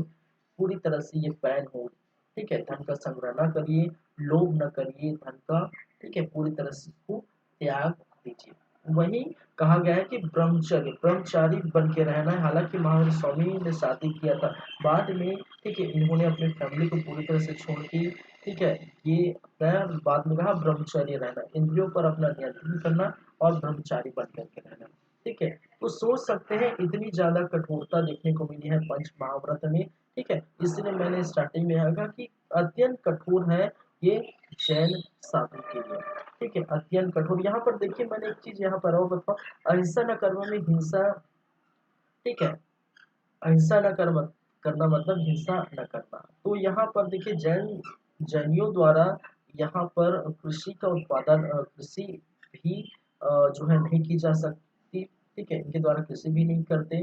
पूरी तरह से ये बैन हो। ठीक है, धन का संग्रह ना करिए, लोभ ना करिए धन का, ठीक है, पूरी तरह से इसको त्याग दीजिए। वहीं कहा गया है कि ब्रह्मचर्य, ब्रह्मचारी बन के रहना है। हालांकि महावीर स्वामी ने शादी किया था बाद में, ठीक है, इन्होंने अपनी फैमिली को पूरी तरह से छोड़ दी। ठीक है, ये बाद में कहा ब्रह्मचर्य रहना, इंद्रियों पर अपना नियंत्रण करना और ब्रह्मचारी बन करके रहना। ठीक है, तो सोच सकते हैं इतनी ज्यादा कठोरता देखने को मिली है पंच महाव्रत में। ठीक है, इसलिए मैंने स्टार्टिंग में कहा कि अत्यंत कठोर है ये जैन साधु के लिए। ठीक है, अत्यंत कठोर। यहाँ पर देखिए मैंने एक चीज यहाँ पर और बताऊं, अहिंसा न कर्म में हिंसा, ठीक है, अहिंसा न कर्म करना मतलब हिंसा न करना। तो यहाँ पर देखिए जैनियों द्वारा यहाँ पर कृषि का उत्पादन, कृषि भी जो है नहीं की जा सकती। ठीक है, इनके द्वारा कृषि भी नहीं करते,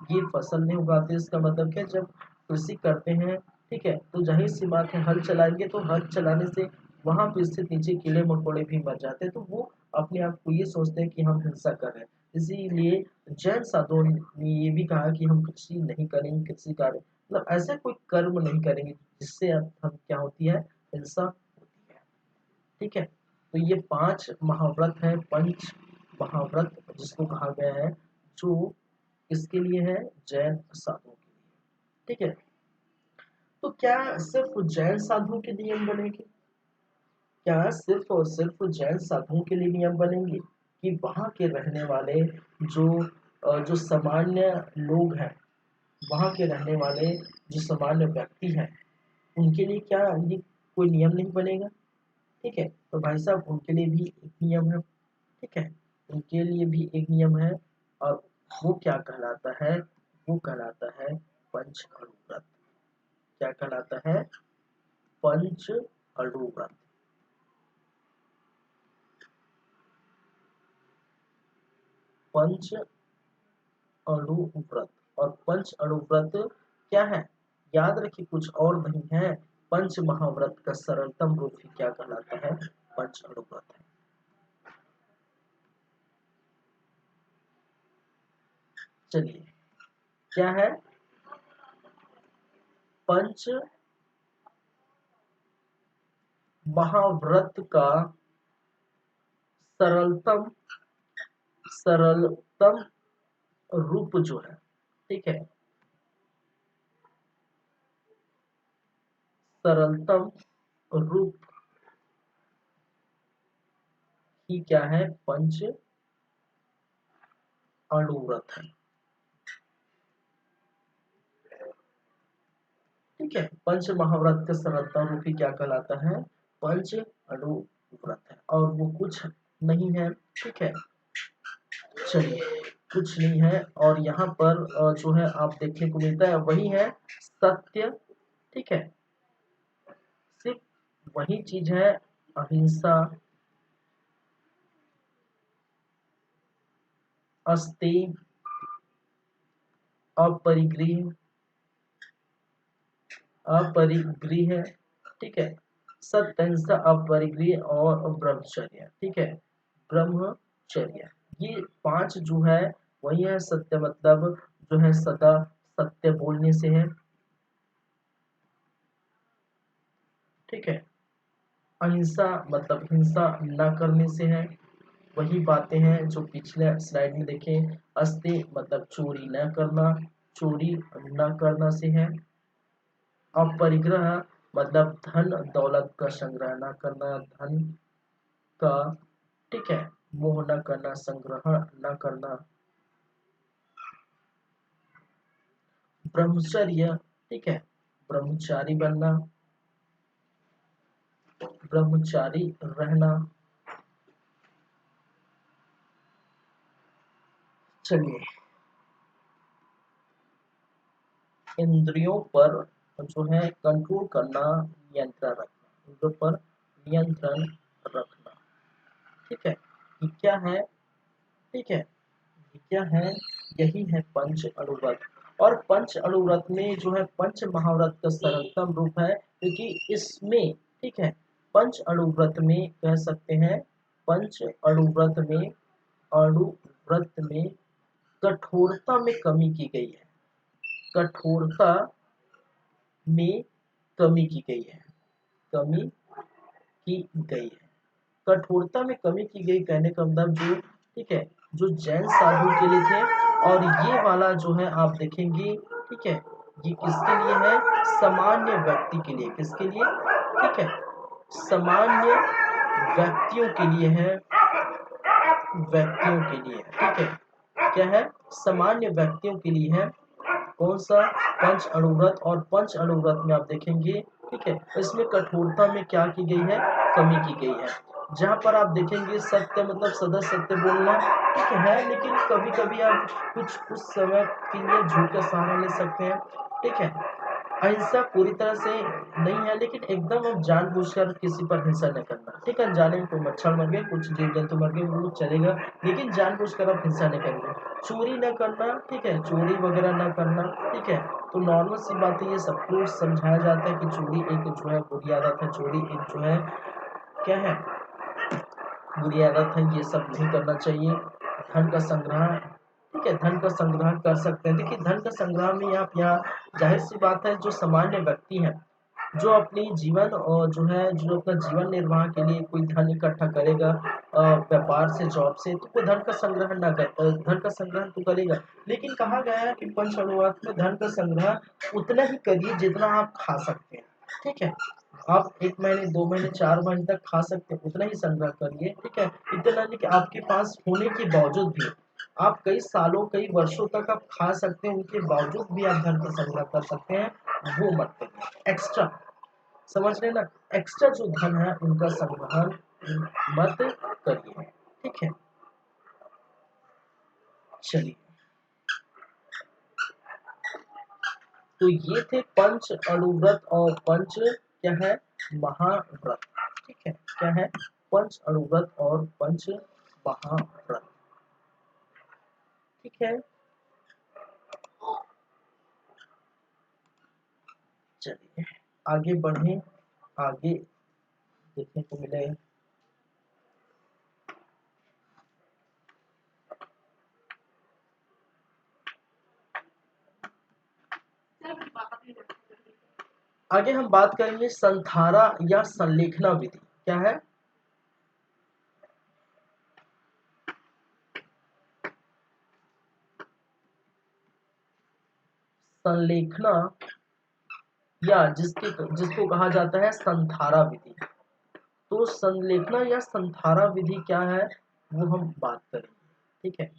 ये फसल नहीं उगाते। इसका मतलब क्या, जब कृषि करते हैं, ठीक है, तो जाहिर सी बात है हल चलाएंगे, तो हल चलाने से वहां पे स्थित नीचे कीड़े मकोड़े भी मर जाते हैं, तो वो अपने आप को ये सोचते हैं कि हम हिंसा कर रहे हैं। इसीलिए जैन साधुओं ने ये भी कहा कि हम कृषि नहीं करेंगे, कृषि कार्य मतलब ऐसे कोई कर्म नहीं करेंगे जिससे हम क्या होती है, हिंसा होती है। ठीक है, तो ये 5 महाव्रत है, पंच महाव्रत जिसको कहा गया है, जो किसके लिए है, जैन साधुओं के लिए। ठीक है, तो क्या सिर्फ जैन साधुओं के नियम बनेंगे, क्या सिर्फ और सिर्फ जैन साधुओं के लिए नियम बनेंगे, कि वहाँ के रहने वाले जो जो सामान्य लोग हैं, वहाँ के रहने वाले जो सामान्य व्यक्ति हैं, उनके लिए क्या ये कोई नियम नहीं बनेगा। ठीक है, तो भाई साहब उनके लिए भी एक नियम है। ठीक है, उनके लिए भी एक नियम है, और वो क्या कहलाता है, वो कहलाता है पंच अणु व्रत। क्या कहलाता है, पंच अणुव्रत। पंच अणुव्रत। और पंच अणुव्रत क्या है, याद रखिए कुछ और नहीं है, पंच महाव्रत का सरलतम रूप ही क्या कहलाता है, पंच अणुव्रत है। चलिए क्या है, पंच महाव्रत का सरलतम सरलतम रूप जो है, ठीक है, सरलतम रूप ही क्या है, पंच अणुव्रत है। ठीक है, पंच महाव्रत का सरलतम रूप ही क्या कहलाता है, पंच अणुव्रत है, और वो कुछ नहीं है। ठीक है, चलिए कुछ नहीं है, और यहाँ पर जो है आप देखने को मिलता है वही है सत्य। ठीक है, सिर्फ वही चीज है, अहिंसा, अस्तेय, अपरिग्रह, अपरिग्रह, ठीक है, सत्य, अहिंसा, अपरिग्रह और ब्रह्मचर्य। ठीक है, ब्रह्मचर्य, ये पांच जो है वही है सत्य, मतलब जो है सदा सत्य बोलने से है। ठीक है, अहिंसा मतलब हिंसा न करने से है, वही बातें हैं जो पिछले स्लाइड में देखें। अस्ति मतलब चोरी न करना, चोरी न करना से है। अपरिग्रह मतलब धन दौलत का संग्रह न करना, धन का, ठीक है, मोह न करना, संग्रह न करना। ब्रह्मचर्य, ठीक है, ब्रह्मचारी बनना, ब्रह्मचारी रहना। चलिए, इंद्रियों पर जो है कंट्रोल करना, नियंत्रण रखना, इंद्रियों पर नियंत्रण रखना। ठीक है, ये क्या है, ठीक है, ये क्या है, यही है पंच अणुव्रत। और पंच अणुव्रत में जो है पंच महाव्रत का सरलतम रूप है, क्योंकि इसमें, ठीक है, पंच अणुव्रत में कह सकते हैं, पंच अणुव्रत में कठोरता में कमी की गई है, कठोरता में कमी की गई है, कमी की गई है, कठोरता में कमी की गई कहने का मतलब जो, ठीक है, जो जैन साधु के लिए थे। और ये वाला जो है आप देखेंगे, ठीक है, ये किसके लिए है, सामान्य व्यक्ति के लिए, किसके लिए, ठीक है, सामान्य व्यक्तियों के लिए है, व्यक्तियों के लिए, ठीक है, क्या है, सामान्य व्यक्तियों के लिए है। कौन सा, पंच अणुव्रत। और पंच अणुव्रत में आप देखेंगे, ठीक है, इसमें कठोरता में क्या की गई है, कमी की गई है। जहां पर आप देखेंगे सत्य मतलब सदा सत्य बोलना, ठीक है, लेकिन कभी कभी आप कुछ समय के लिए झूठ का सहारा ले सकते हैं। ठीक है, अहिंसा पूरी तरह से नहीं है, लेकिन एकदम अब जानबूझकर किसी पर हिंसा न करना। ठीक है, जाने में कोई मच्छर मर गए, कुछ जीव जंतु मर गए, वो चलेगा, लेकिन जानबूझकर आप हिंसा नहीं करेंगे। चोरी न करना, ठीक है, चोरी वगैरह न करना। ठीक है, तो नॉर्मल सी बात है, ये सबको समझाया जाता है कि चोरी एक जो है बुरी आदत है, चोरी एक जो है क्या है, बुरी आदत है, ये सब नहीं करना चाहिए। धन का संग्रह, ठीक है, धन का संग्रह कर सकते हैं। देखिए धन का संग्रह में आप यहाँ जाहिर सी बात है, जो सामान्य व्यक्ति है, जो अपनी जीवन और जो है जो अपना जीवन निर्वाह के लिए कोई धन इकट्ठा करेगा व्यापार से, जॉब से, तो कोई धन का संग्रह ना कर, धन का संग्रह तो करेगा। लेकिन कहा गया है कि पंच अणुव्रत में धन का संग्रह उतना ही करिए जितना आप खा सकते हैं। ठीक है, आप 1 महीने 2 महीने 4 महीने तक खा सकते हैं, उतना ही संग्रह करिए। ठीक है, इतना नहीं कि आपके पास होने के बावजूद भी आप कई सालों कई वर्षों तक आप खा सकते हैं, उनके बावजूद भी आप धन का संग्रह कर सकते हैं, वो मत करिए एक्स्ट्रा। समझ रहे ना, एक्स्ट्रा जो धन है उनका संग्रहण मत करिए। ठीक है, चलिए, तो ये थे पंच अणुव्रत और पंच क्या है, महाव्रत। ठीक है, क्या है? पंच अणुव्रत और पंच महाव्रत। ठीक है, चलिए आगे बढ़े। आगे देखने को मिले आगे हम बात करेंगे संथारा या संलेखना विधि। क्या है? संलेखना या जिसको कहा जाता है संथारा विधि। तो संलेखना या संथारा विधि क्या है वो हम बात करेंगे। ठीक है,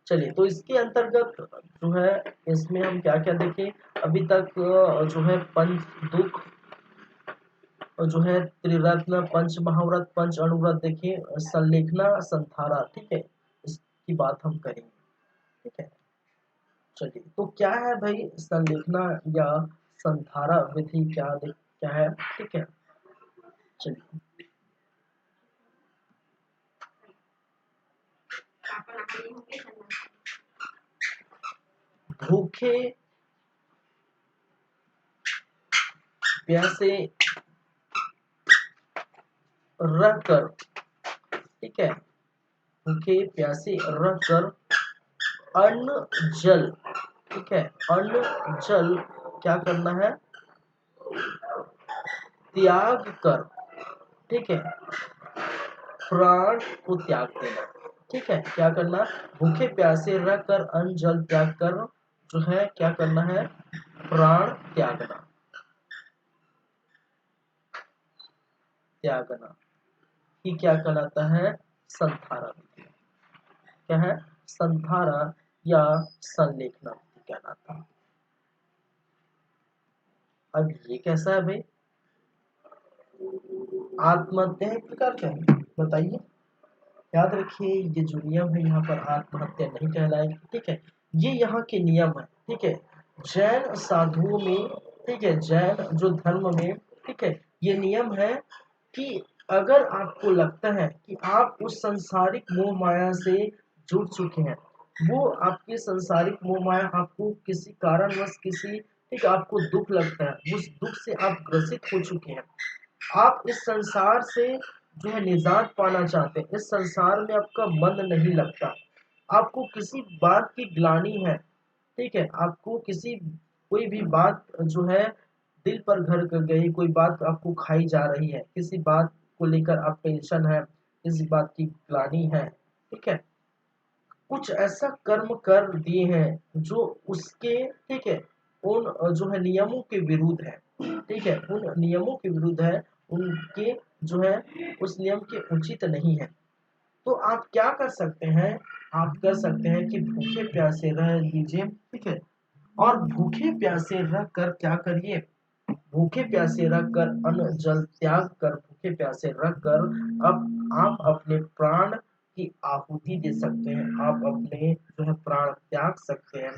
चलिए तो इसके अंतर्गत जो है इसमें हम क्या क्या देखें अभी तक। जो है पंच दुख और जो है त्रिरत्न, पंच महाव्रत, पंच अणुव्रत देखें, संलेखना, संथारा। ठीक है, इसकी बात हम करेंगे। ठीक है, चलिए तो क्या है भाई संलेखना या संथारा विधि? क्या है? ठीक है, चलिए भूखे प्यासे रहकर, ठीक है, भूखे प्यासे रहकर अन्न जल, ठीक है, अन्न जल क्या करना है? त्याग कर, ठीक है, प्राण को त्याग देना। ठीक है, क्या करना? भूखे प्यासे रहकर अन्न जल त्याग कर जो है क्या करना है? प्राण त्यागना। त्यागना ही क्या कहलाता है? संथारा विधि। क्या है? संथारा या संलेखना विधि कहलाता है। अब ये कैसा है भाई? आत्महत्या एक प्रकार का है, बताइए। याद रखिए ये जो नियम है यहाँ पर आत्महत्या नहीं कहलाएगी। ठीक है, ये यहाँ के नियम है। ठीक है, जैन साधुओं में, ठीक है, जैन जो धर्म में, ठीक है, ये नियम है कि अगर आपको लगता है कि आप उस संसारिक मोह माया से जुड़ चुके हैं, वो आपकी संसारिक मोह माया आपको किसी कारणवश किसी, ठीक, आपको दुख लगता है, उस दुख से आप ग्रसित हो चुके हैं, आप इस संसार से जो है निजात पाना चाहते हैं, इस संसार में आपका मन नहीं लगता, आपको किसी बात की ग्लानि है, ठीक है, आपको किसी कोई भी बात जो है दिल पर घर कर गई, कोई बात आपको खाई जा रही है, किसी बात को लेकर आप टेंशन है, किसी बात की ग्लानि है, ठीक है, कुछ ऐसा कर्म कर दिए हैं जो उसके, ठीक है, उन जो है नियमों के विरुद्ध है, ठीक है, उन नियमों के विरुद्ध है, उनके जो है उस नियम के उचित नहीं है, तो आप क्या कर सकते हैं? आप कर सकते हैं कि भूखे प्यासे रह लीजिए। ठीक है, और भूखे प्यासे रह कर क्या करिए? भूखे प्यासे रह कर अन्न जल त्याग कर, भूखे प्यासे रह कर अब आप अपने प्राण की आहुति दे सकते हैं, आप अपने जो है प्राण त्याग सकते हैं।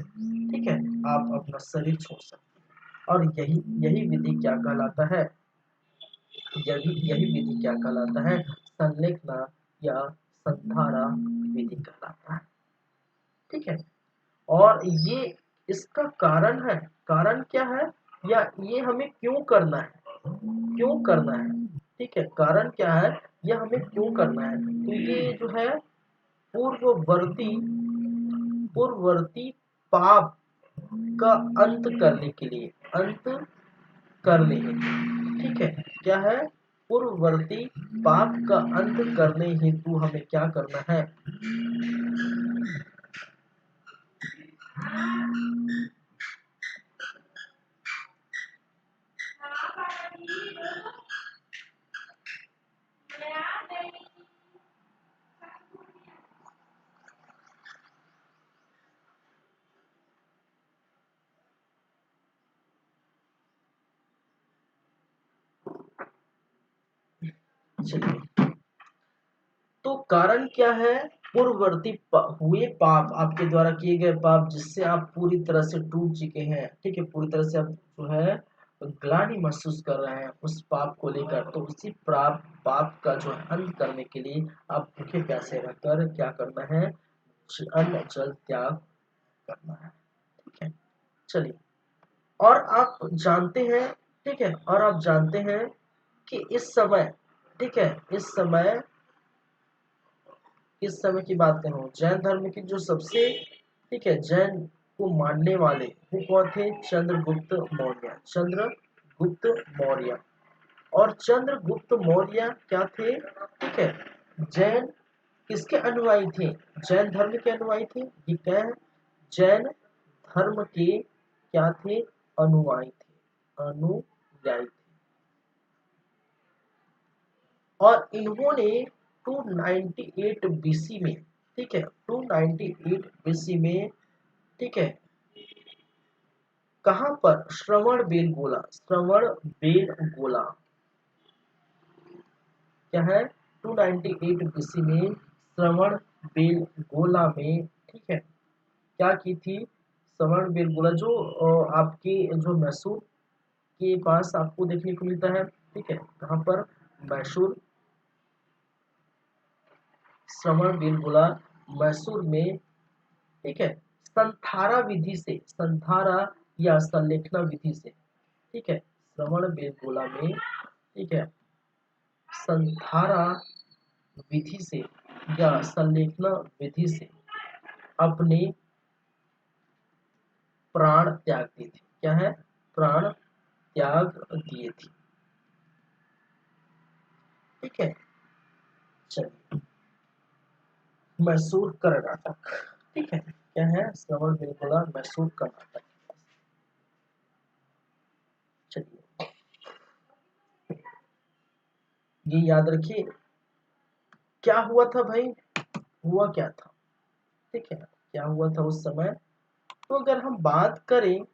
ठीक है, आप अपना शरीर छोड़ सकते हैं। और यही यही विधि क्या कहलाता है? यही विधि क्या कहलाता है? संलेखना या संधारा विधि कहलाता है। ठीक है, और ये इसका कारण है, कारण क्या है, या ये हमें क्यों करना है, क्यों करना है? ठीक है, कारण क्या है, यह हमें क्यों करना है? तो ये जो है पूर्ववर्ती पूर्ववर्ती पाप का अंत करने के लिए, अंत करने हेतु, ठीक है, क्या है? पूर्ववर्ती पाप का अंत करने हेतु हमें क्या करना है? चलिए, तो कारण क्या है पूर्ववर्ती हुए पाप, आपके द्वारा किए गए पाप जिससे आप पूरी तरह से टूट चुके हैं, ठीक है, पूरी तरह से आप जो है ग्लानि महसूस कर रहे हैं उस पाप को लेकर, तो उसी पाप का जो है अंत करने के लिए आप भूखे प्यासे रहकर क्या करना है, अन्न जल त्याग करना है। ठीक है, चलिए। और आप जानते हैं, ठीक है, और आप जानते हैं कि इस समय, ठीक है, इस समय की बात कर रहा हूँ, जैन धर्म की जो सबसे, ठीक है, जैन को मानने वाले वो कौन थे, चंद्रगुप्त मौर्य, चंद्रगुप्त मौर्य। और चंद्रगुप्त मौर्य क्या थे, ठीक है, जैन किसके अनुयायी थे, जैन धर्म के अनुयायी थे, ये क्या है, जैन धर्म के क्या थे, अनुयायी थे, अनुयायी थे। और इन्होंने 298 बीसी में, ठीक है, 298 बीसी में, ठीक है, कहां पर, श्रवण बेलगोला, श्रवण बेलगोला क्या है, 298 बीसी में श्रवण बेलगोला में, ठीक है, क्या की थी, श्रवण बेलगोला जो आपके जो मैसूर के पास आपको देखने को मिलता है, ठीक है, कहां पर, मैसूर, श्रवण बेलगोला मैसूर में, ठीक है, संथारा विधि से, संथारा या संलेखना विधि से, ठीक है, श्रवण बेलगोला में, ठीक है, संथारा विधि से या संलेखना विधि से अपने प्राण त्याग दिए थे, क्या है, प्राण त्याग दिए थे। ठीक है, चलिए, मैसूर कर्नाटक, ठीक है, क्या है, श्रवण बेलगोला मैसूर कर्नाटक। चलिए, ये याद रखिए, क्या हुआ था भाई, हुआ क्या था, ठीक है, क्या हुआ था उस समय। तो अगर हम बात करें,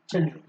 चलिए,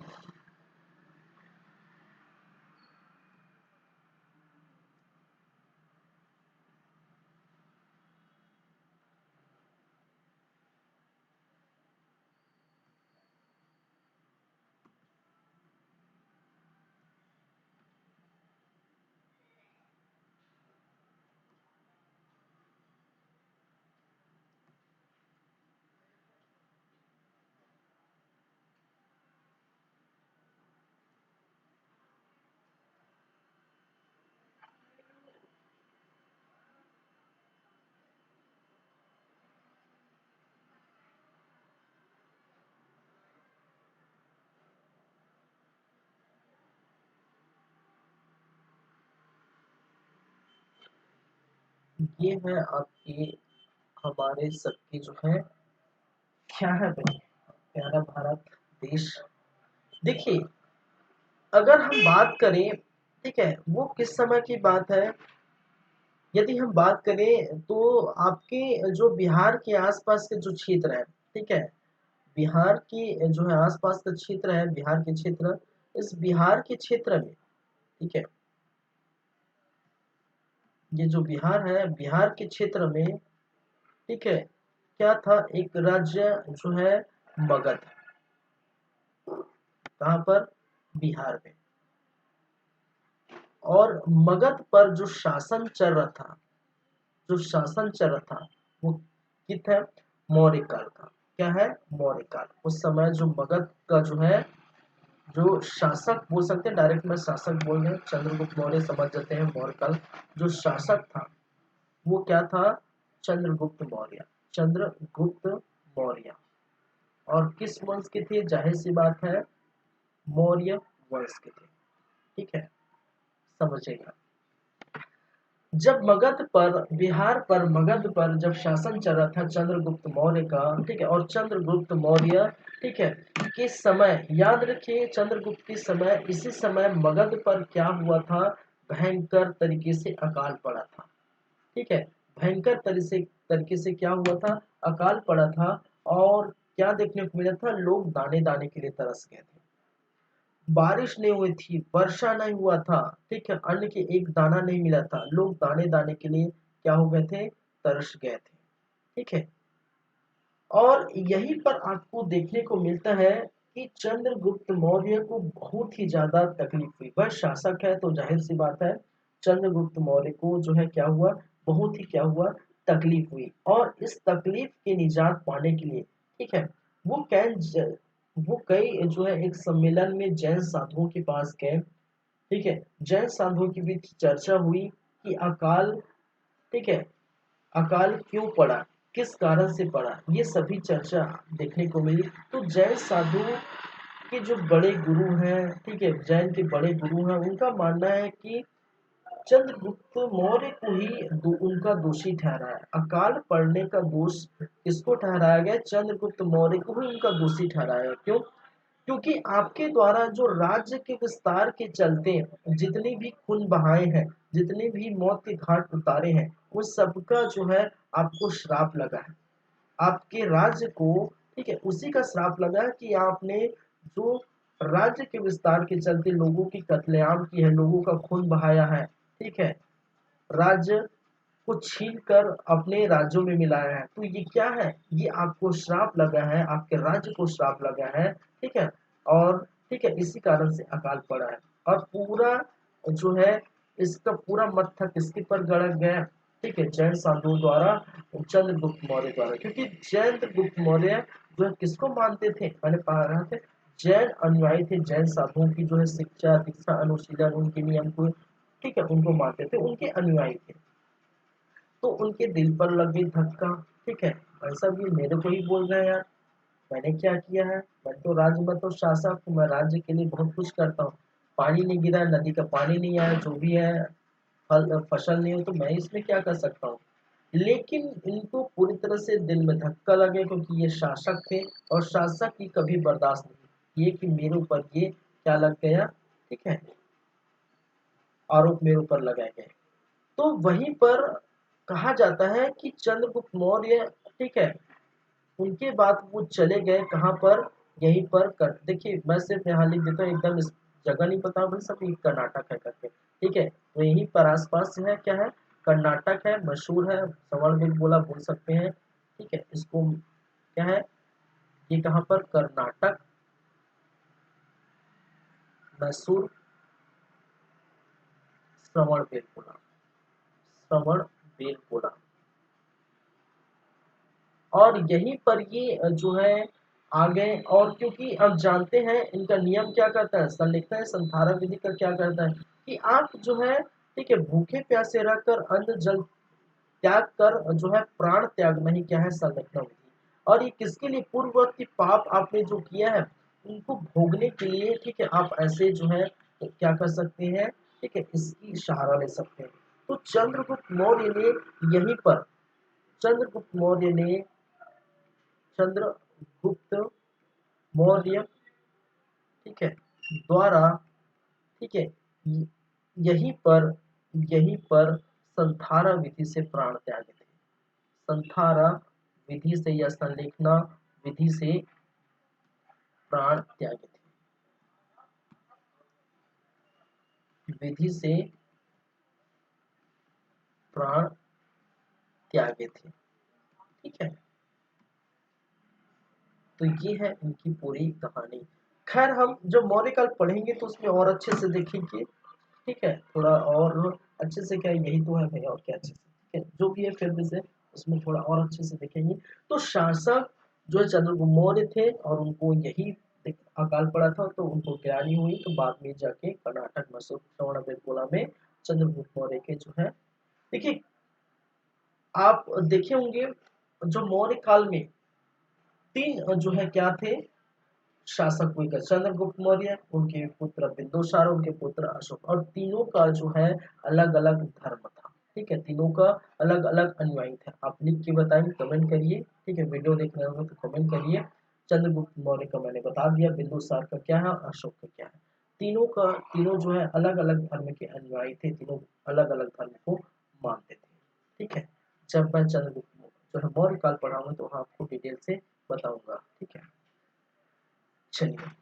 ये है आपके, हमारे सबके जो है, क्या है भाई, प्यारा भारत देश। देखिए, अगर हम बात करें, ठीक है, वो किस समय की बात है, यदि हम बात करें तो आपके जो बिहार के आसपास के जो क्षेत्र है, ठीक है, बिहार की जो है आसपास का क्षेत्र है, बिहार के क्षेत्र, इस बिहार के क्षेत्र में, ठीक है, ये जो बिहार है, बिहार के क्षेत्र में, ठीक है, क्या था, एक राज्य जो है मगध, कहाँ पर, बिहार में। और मगध पर जो शासन चल रहा था, जो शासन चल रहा था, वो कित है, मौर्य काल का, क्या है, मौर्य काल। उस समय जो मगध का जो है, जो शासक बोल सकते हैं, डायरेक्ट में शासक बोल रहे हैं, चंद्रगुप्त मौर्य समझ जाते हैं, मौर्य काल जो शासक था वो क्या था, चंद्रगुप्त मौर्य, चंद्रगुप्त मौर्य। और किस वंश के थे, जाहिर सी बात है, मौर्य वंश के थे। ठीक है, समझिएगा। जब मगध पर, बिहार पर, मगध पर जब शासन चल रहा था चंद्रगुप्त मौर्य का, ठीक है, और चंद्रगुप्त मौर्य, ठीक है, किस समय, याद रखिए चंद्रगुप्त के समय, इसी समय मगध पर क्या हुआ था, भयंकर तरीके से अकाल पड़ा था, ठीक है, भयंकर तरीके से क्या हुआ था, अकाल पड़ा था। और क्या देखने को मिला था, लोग दाने दाने के लिए तरस गए थे, बारिश नहीं हुई थी, वर्षा नहीं हुआ था, ठीक है, अन्न के एक दाना नहीं मिला था, लोग दाने दाने के लिए क्या हो गए थे, तरस गए थे, ठीक है। और यहीं पर आपको देखने को मिलता है कि चंद्रगुप्त मौर्य को बहुत ही ज्यादा तकलीफ हुई, वह शासक है तो जाहिर सी बात है चंद्रगुप्त मौर्य को जो है क्या हुआ, बहुत ही क्या हुआ, तकलीफ हुई। और इस तकलीफ के निजात पाने के लिए, ठीक है, वो कई वो कई जो है एक सम्मेलन में जैन साधुओं के पास गए, ठीक है, जैन साधुओं के बीच चर्चा हुई कि अकाल, ठीक है, अकाल क्यों पड़ा, किस कारण से पड़ा, ये सभी चर्चा देखने को मिली। तो जैन साधु के जो बड़े गुरु हैं, ठीक है, जैन के बड़े गुरु हैं, उनका मानना है कि चंद्रगुप्त मौर्य को ही उनका दोषी ठहराया, अकाल पड़ने का दोष किसको ठहराया गया, चंद्रगुप्त मौर्य को ही उनका दोषी ठहराया। क्यों, क्योंकि आपके द्वारा जो राज्य के विस्तार के चलते जितनी भी खून बहाए हैं, जितने भी मौत के घाट उतारे हैं, उस सबका जो है आपको श्राप लगा है, आपके राज्य को, ठीक है, उसी का श्राप लगा है कि आपने जो राज्य के विस्तार के चलते लोगों की कत्लेआम की है, लोगों का खून बहाया है, ठीक है, राज्य को छीन कर अपने राज्यों में मिलाया है, तो ये क्या है, ये आपको श्राप लगा है, आपके राज्य को श्राप लगा है, ठीक है। और ठीक है, इसी कारण से अकाल पड़ा है। और पूरा जो है इसका पूरा मत्था किसके पर गड़ा गया, ठीक है, जैन साधुओं द्वारा, चंद्रगुप्त मौर्य द्वारा। क्योंकि चंद्रगुप्त मौर्य जो है किसको मानते थे, मैंने पढ़ा थे, जैन अनुयायी थे, जैन साधुओं की जो है शिक्षा दीक्षा अनुशीलन उनके नियम को, ठीक है, उनको मानते थे, उनके अनुयायी थे। तो उनके दिल पर लगे धक्का, ठीक है, भाई साहब ये मेरे को ही बोल रहे हैं यार, मैंने क्या किया है, मैं तो राज्य में तो शासक हूँ, मैं राज्य के लिए बहुत कुछ करता हूँ, पानी नहीं गिरा, नदी का पानी नहीं आया, जो भी है फल फसल नहीं हो, तो मैं इसमें क्या कर सकता हूँ। लेकिन इनको पूरी तरह से दिल में धक्का लगे, क्योंकि ये शासक थे और शासक की कभी बर्दाश्त नहीं ये कि मेरे ऊपर ये क्या लग गया, ठीक है, आरोप मेरे ऊपर लगाए गए। तो वहीं पर कहा जाता है कि चंद्रगुप्त मौर्य, ठीक है, उनके बाद वो चले गए कहाँ पर, यहीं पर कर, देखिए मैं सिर्फ यहाँ लिख देता हूँ, एकदम इस जगह नहीं पता भाई सब, ये कर्नाटक है करके, ठीक है, तो यहीं पर आसपास है, क्या है, कर्नाटक है, मशहूर है, सवर्ण बोला बोल सकते हैं, ठीक है, इसको क्या है, ये कहाँ पर, कर्नाटक, मैसूर, श्रवण बेलगोला, श्रवण बेलगोला। और यहीं पर ये जो है आ गए। और क्योंकि अब जानते हैं इनका नियम क्या करता है, लिखता है संधारण विधि का क्या करता है कि आप जो है, ठीक है, भूखे प्यासे रहकर अन्न जल त्याग कर जो है प्राण त्याग नहीं, क्या है, संरक्षण विधि। और ये किसके लिए, पूर्ववर्ती पाप आपने जो किया है उनको भोगने के लिए, ठीक है, आप ऐसे जो है क्या कर सकते हैं, ठीक है, इसकी सहारा ले सकते हैं। तो चंद्रगुप्त मौर्य ने यहीं पर, चंद्रगुप्त मौर्य ने, चंद्रगुप्त मौर्य, ठीक है, द्वारा, ठीक है, यहीं पर, यहीं पर संथारा विधि से प्राण त्यागे थे, संथारा विधि से या संलेखना विधि से प्राण त्यागे थे, विधि से प्राण त्यागे थे, ठीक है। तो ये है इनकी पूरी कहानी। खैर हम जब मौर्य काल पढ़ेंगे तो उसमें और अच्छे से देखेंगे, ठीक है, थोड़ा और अच्छे से, क्या यही तो है भाई, और क्या अच्छे से, ठीक है, जो भी है फिर से उसमें थोड़ा और अच्छे से देखेंगे। तो शासक जो है चंद्रगुप्त मौर्य थे और उनको यही अकाल पड़ा था, तो उनको गिरानी हुई, तो बाद में जाके कर्नाटक मैसूर श्रवणबेलगोला में चंद्रगुप्त मौर्य के जो है, देखिए आप देखे होंगे जो मौर्य काल में तीन जो है क्या थे शासक हुए थे, चंद्रगुप्त मौर्य, उनके पुत्र बिंदुसार, उनके पुत्र अशोक, और तीनों का जो है अलग अलग धर्म था, ठीक है, तीनों का अलग अलग अनुयायी थे। आप लिख के बताएंगे, कमेंट करिए। ठीक है, वीडियो देख रहे हो तो कमेंट करिए। चंद्रगुप्त मौर्य का मैंने बता दिया, बिंदुसार का क्या है, अशोक का क्या है। तीनों जो है अलग अलग धर्म के अनुयायी थे, तीनों अलग अलग धर्म को मानते थे। ठीक है, जब मैं चंद्रगुप्त जो है मौर्य काल पढ़ाऊंगा तो आपको डिटेल से बताऊंगा। ठीक है, चलिए।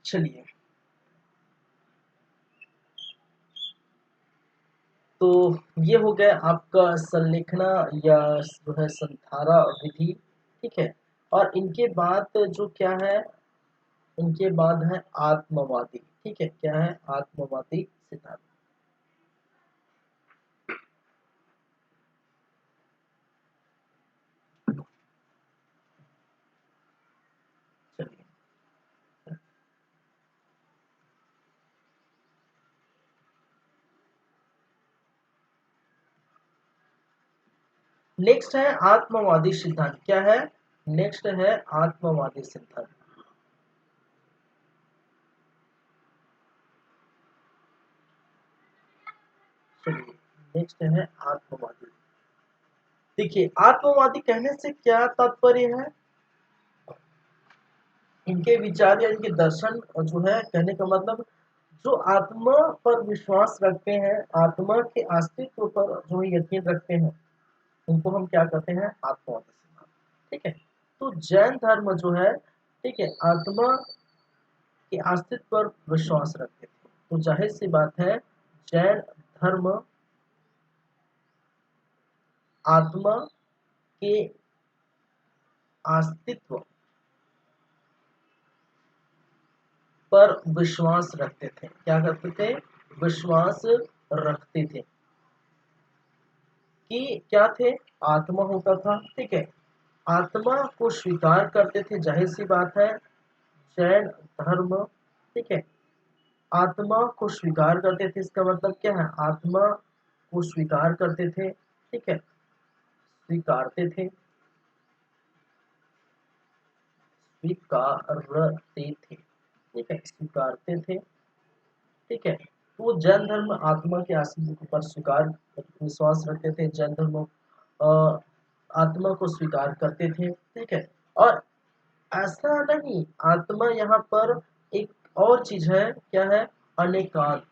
चलिए, तो ये हो गया आपका संलेखना या जो है संधारा विधि। ठीक है, और इनके बाद जो क्या है, इनके बाद है आत्मवादी। ठीक है, क्या है, आत्मवादी सिद्धांत। चलिए, नेक्स्ट है आत्मवादी सिद्धांत। क्या है, नेक्स्ट है आत्मवादी सिद्धांत। चलिए, नेक्स्ट है आत्मवादी। देखिए, आत्मवादी कहने से क्या तात्पर्य है, इनके विचार या इनके दर्शन जो है, कहने का मतलब जो आत्मा पर विश्वास रखते हैं, आत्मा के अस्तित्व पर जो यकीन रखते हैं, उनको हम क्या कहते हैं, आत्मवादी सिद्धांत। ठीक है, तो जैन धर्म जो है, ठीक है, आत्मा के अस्तित्व पर विश्वास रखते थे। तो जाहिर सी बात है, जैन धर्म आत्मा के अस्तित्व पर विश्वास रखते थे। क्या करते थे, विश्वास रखते थे कि क्या थे, आत्मा होता था। ठीक है, आत्मा को स्वीकार करते थे, जाहिर सी बात है, जैन धर्म। ठीक है, आत्मा को स्वीकार करते थे, इसका मतलब क्या है, आत्मा को स्वीकार करते थे। ठीक है, स्वीकारते थे, स्वीकारते थे। ठीक है, स्वीकारते थे। ठीक है, तो जैन धर्म आत्मा के अस्तित्व पर स्वीकार विश्वास रखते थे। जैन धर्म आत्मा को स्वीकार करते थे। ठीक है, और ऐसा नहीं, आत्मा यहाँ पर एक और चीज है, क्या है, अनेकांत।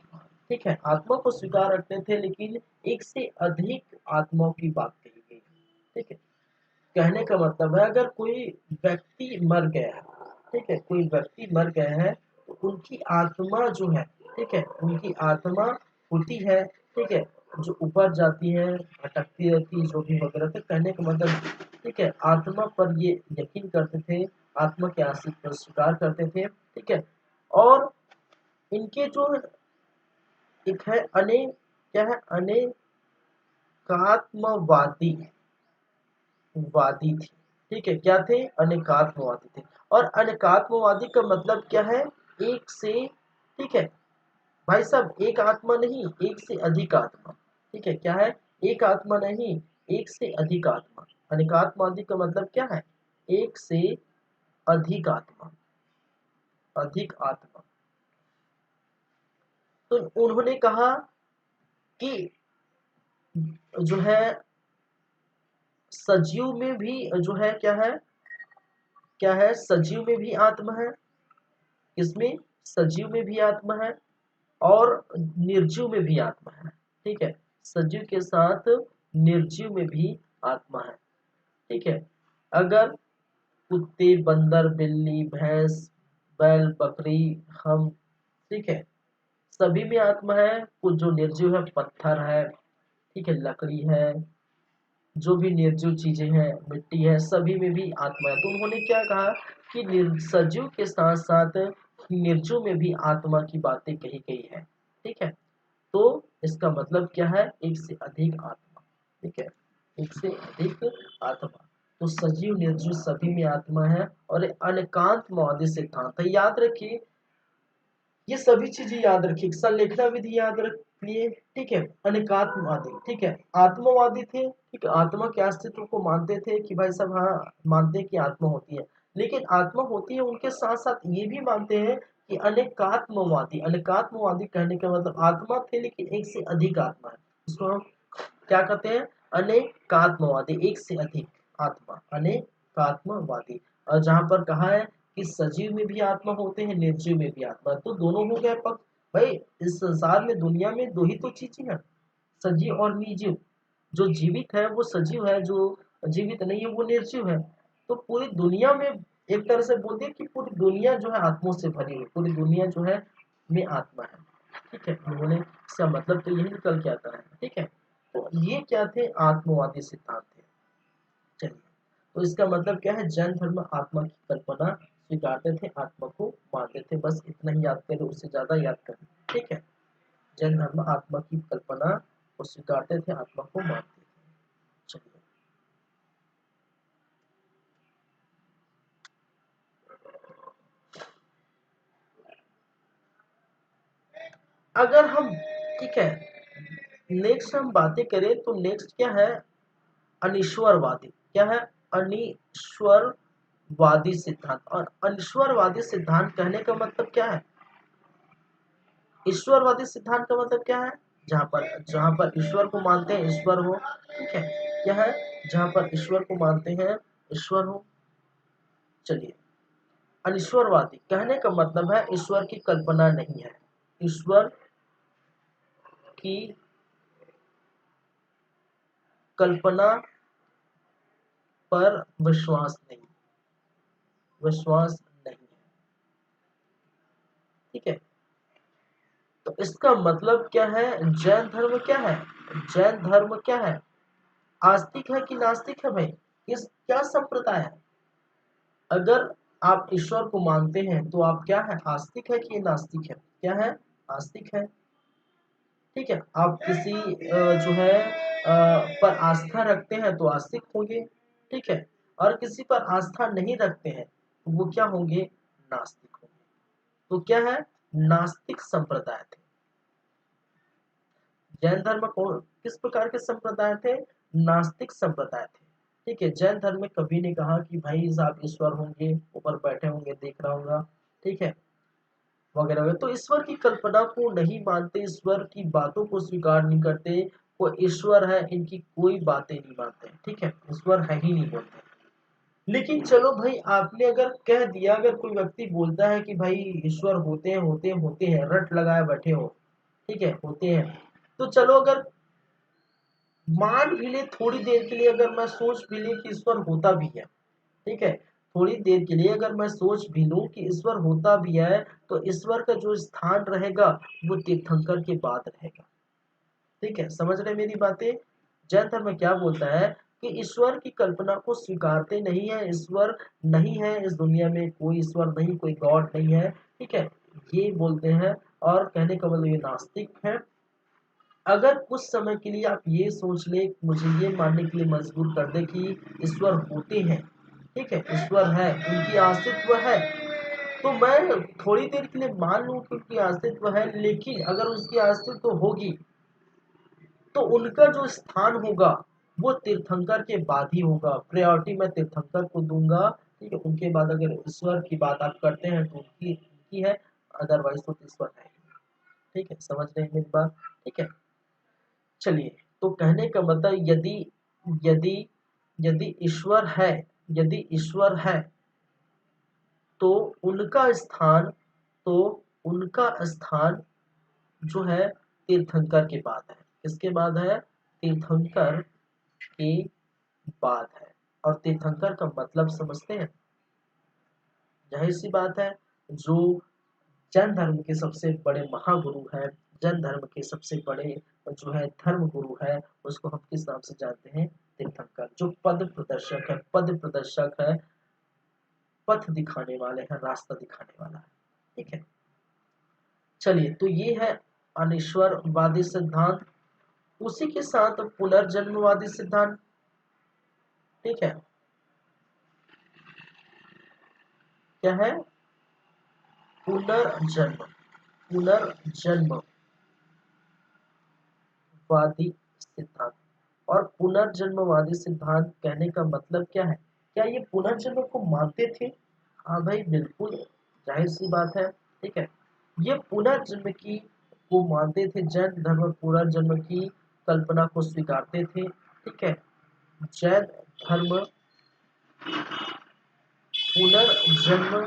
ठीक है, आत्मा को स्वीकार रखते थे, लेकिन एक से अधिक आत्माओं की बात कही गई। ठीक है, कहने का मतलब है, अगर कोई व्यक्ति मर गया है, ठीक है, कोई व्यक्ति मर गया है, तो उनकी आत्मा जो है, ठीक है, उनकी आत्मा होती है, ठीक है, जो ऊपर जाती है, भटकती रहती है, जो भी वगैरह। तो कहने का मतलब, ठीक है, आत्मा पर ये यकीन करते थे, आत्मा के अस्तित्व पर स्वीकार करते थे। ठीक है, और इनके जो एक है क्या है, अनेकात्मवादी वादी थे। ठीक है, क्या थे, अनेकात्मवादी थे। और अनेकात्मवादी का मतलब क्या है, एक से, ठीक है भाई साहब, एक आत्मा नहीं, एक से अधिक आत्मा। ठीक है, क्या है, एक आत्मा नहीं, एक से अधिक आत्मा। अनेकात्मवादी का मतलब क्या है, एक से अधिक आत्मा, अधिक आत्मा। तो उन्होंने कहा कि जो है, सजीव में भी जो है क्या है, क्या है, सजीव में भी आत्मा है, इसमें सजीव में भी आत्मा है और निर्जीव में भी आत्मा है। ठीक है, सजीव के साथ निर्जीव में भी आत्मा है। ठीक है, अगर कुत्ते, बंदर, बिल्ली, भैंस, बैल, बकरी, हम, ठीक है, सभी में आत्मा है। कुछ जो निर्जीव है, पत्थर है, ठीक है, लकड़ी है, जो भी निर्जीव चीजें हैं, मिट्टी है, सभी में भी आत्मा है। तो उन्होंने क्या कहा कि सजीव के साथ साथ निर्जीव में भी आत्मा की बातें कही गई है। ठीक है, तो इसका मतलब क्या है, एक से अधिक आत्मा। ठीक है, एक से अधिक आत्मा। तो सजीव निर्जीव सभी में आत्मा है और अनेकांतवादी सिद्धांत है। याद रखिए, ये सभी चीजें याद रखिए, संलेखना विधि याद रख लिए। ठीक है, अनेकात्मवादी, ठीक है, आत्मवादी थे, ठीक है, आत्मा के अस्तित्व को मानते थे कि भाई सब, हाँ मानते हैं कि आत्मा होती है, लेकिन आत्मा होती है उनके साथ साथ ये भी मानते हैं कि अनेकात्मवादी, अनेकात्मवादी कहने का मतलब आत्मा थे लेकिन एक से अधिक आत्मा है, इसको हम क्या कहते हैं, अनेकात्मवादी, एक से अधिक आत्मा, अनेकात्मवादी। और जहां पर कहा है कि सजीव में भी आत्मा होते हैं, निर्जीव में भी आत्मा, तो दोनों हो गए पक्ष। भाई इस संसार में, दुनिया में दो ही तो चीजें हैं, सजीव और निर्जीव। जो जीवित है वो सजीव है, जो जीवित नहीं है वो निर्जीव है। तो पूरी दुनिया में एक तरह से बोलते हैं कि पूरी दुनिया जो है आत्मों से भरी हुई, पूरी दुनिया जो है में आत्मा है। ठीक है, उन्होंने इसका मतलब तो यही निकल के आता है। ठीक है, तो ये क्या थे, आत्मवादी सिद्धांत थे। चलिए, तो इसका मतलब क्या है, जैन धर्म आत्मा की कल्पना स्वीकारते थे, आत्मा को मानते थे। बस इतना ही याद करें, उससे ज्यादा याद करें। ठीक है, जैन धर्म आत्मा की कल्पना को स्वीकारते थे, आत्मा को मानते थे। चलिए, अगर हम, ठीक है, नेक्स्ट हम बातें करें तो नेक्स्ट क्या है, अनीश्वरवादी। क्या है, अनीश्वरवादी सिद्धांत। और अनीश्वरवादी सिद्धांत कहने का मतलब क्या है, ईश्वरवादी सिद्धांत का मतलब क्या है, जहां पर ईश्वर को मानते हैं, ईश्वर हो। ठीक है, क्या है, जहां पर ईश्वर को मानते हैं, ईश्वर हो। चलिए, अनीश्वरवादी कहने का मतलब है ईश्वर की कल्पना नहीं है, ईश्वर की कल्पना पर विश्वास नहीं, विश्वास नहीं है। ठीक है, तो इसका मतलब क्या है, जैन धर्म क्या है, जैन धर्म क्या है, आस्तिक है कि नास्तिक है भाई, किस क्या संप्रदाय है। अगर आप ईश्वर को मानते हैं तो आप क्या है, आस्तिक है कि नास्तिक है, क्या है, आस्तिक है। ठीक है, आप किसी जो है पर आस्था रखते हैं तो आस्तिक होंगे। ठीक है, और किसी पर आस्था नहीं रखते हैं तो वो क्या होंगे, नास्तिक होंगे। तो क्या है, नास्तिक संप्रदाय थे। जैन धर्म कौन, किस प्रकार के संप्रदाय थे, नास्तिक संप्रदाय थे। ठीक है, जैन धर्म में कभी नहीं कहा कि भाई साहब ईश्वर होंगे, ऊपर बैठे होंगे, देख रहा होगा, ठीक है, वगैरह वगैरह। तो ईश्वर की कल्पना को नहीं मानते, ईश्वर की बातों को स्वीकार नहीं करते। वो ईश्वर है, इनकी कोई बातें नहीं मानते। ठीक है, ईश्वर है ही नहीं बोलते। लेकिन चलो भाई, आपने अगर कह दिया, अगर कोई व्यक्ति बोलता है कि भाई ईश्वर होते हैं, होते हैं, होते हैं, रट लगाए बैठे हो, ठीक है, होते हैं, तो चलो अगर मान भी ले थोड़ी देर के लिए, अगर मैं सोच भी ले कि ईश्वर होता भी है, ठीक है, थोड़ी देर के लिए अगर मैं सोच भी लूं कि ईश्वर होता भी है, तो ईश्वर का जो स्थान रहेगा वो तीर्थंकर के बाद रहेगा। ठीक है, समझ रहे मेरी बातें। जैन धर्म में क्या बोलता है कि ईश्वर की कल्पना को स्वीकारते नहीं है, ईश्वर नहीं है, इस दुनिया में कोई ईश्वर नहीं, कोई गॉड नहीं है। ठीक है, ये बोलते हैं। और कहने का मतलब ये नास्तिक है। अगर कुछ समय के लिए आप ये सोच ले, मुझे ये मानने के लिए मजबूर कर दे कि ईश्वर होते हैं, ठीक है, ईश्वर है, उनकी अस्तित्व है, तो मैं थोड़ी देर के लिए मान लूं कि उनकी अस्तित्व है, लेकिन अगर उसकी अस्तित्व होगी तो उनका जो स्थान होगा वो तीर्थंकर के बाद ही होगा। प्रायोरिटी मैं तीर्थंकर को दूंगा। ठीक है, उनके बाद अगर ईश्वर की बात आप करते हैं तो उनकी उनकी है, अदरवाइज तो ईश्वर है। ठीक है, समझ रहे हैं मेरी बात। ठीक है, चलिए, तो कहने का मतलब यदि यदि यदि ईश्वर है, यदि ईश्वर है, तो उनका स्थान जो है तीर्थंकर के बाद है। किसके बाद है? तीर्थंकर के बाद है। और तीर्थंकर का मतलब समझते हैं? जाहिर सी बात है, जो जैन धर्म के सबसे बड़े महागुरु हैं, जैन धर्म के सबसे बड़े जो है धर्म गुरु है, उसको हम किस नाम से जानते हैं? तीर्थंकर। जो पद प्रदर्शक है, पथ दिखाने वाले हैं, रास्ता दिखाने वाला है। ठीक है, चलिए, तो ये है अनिश्वरवादी सिद्धांत। उसी के साथ पुनर्जन्मवादी सिद्धांत। ठीक है, क्या है? पुनर्जन्मवादी सिद्धांत। और पुनर्जन्मवादी सिद्धांत कहने का मतलब क्या है? क्या ये पुनर्जन्म को मानते थे? हाँ भाई, बिल्कुल, जाहिर सी बात है। ठीक है, ये पुनर्जन्म की को मानते थे। जैन धर्म पुनर्जन्म की कल्पना को स्वीकारते थे। ठीक है, जैन धर्म पुनर्जन्म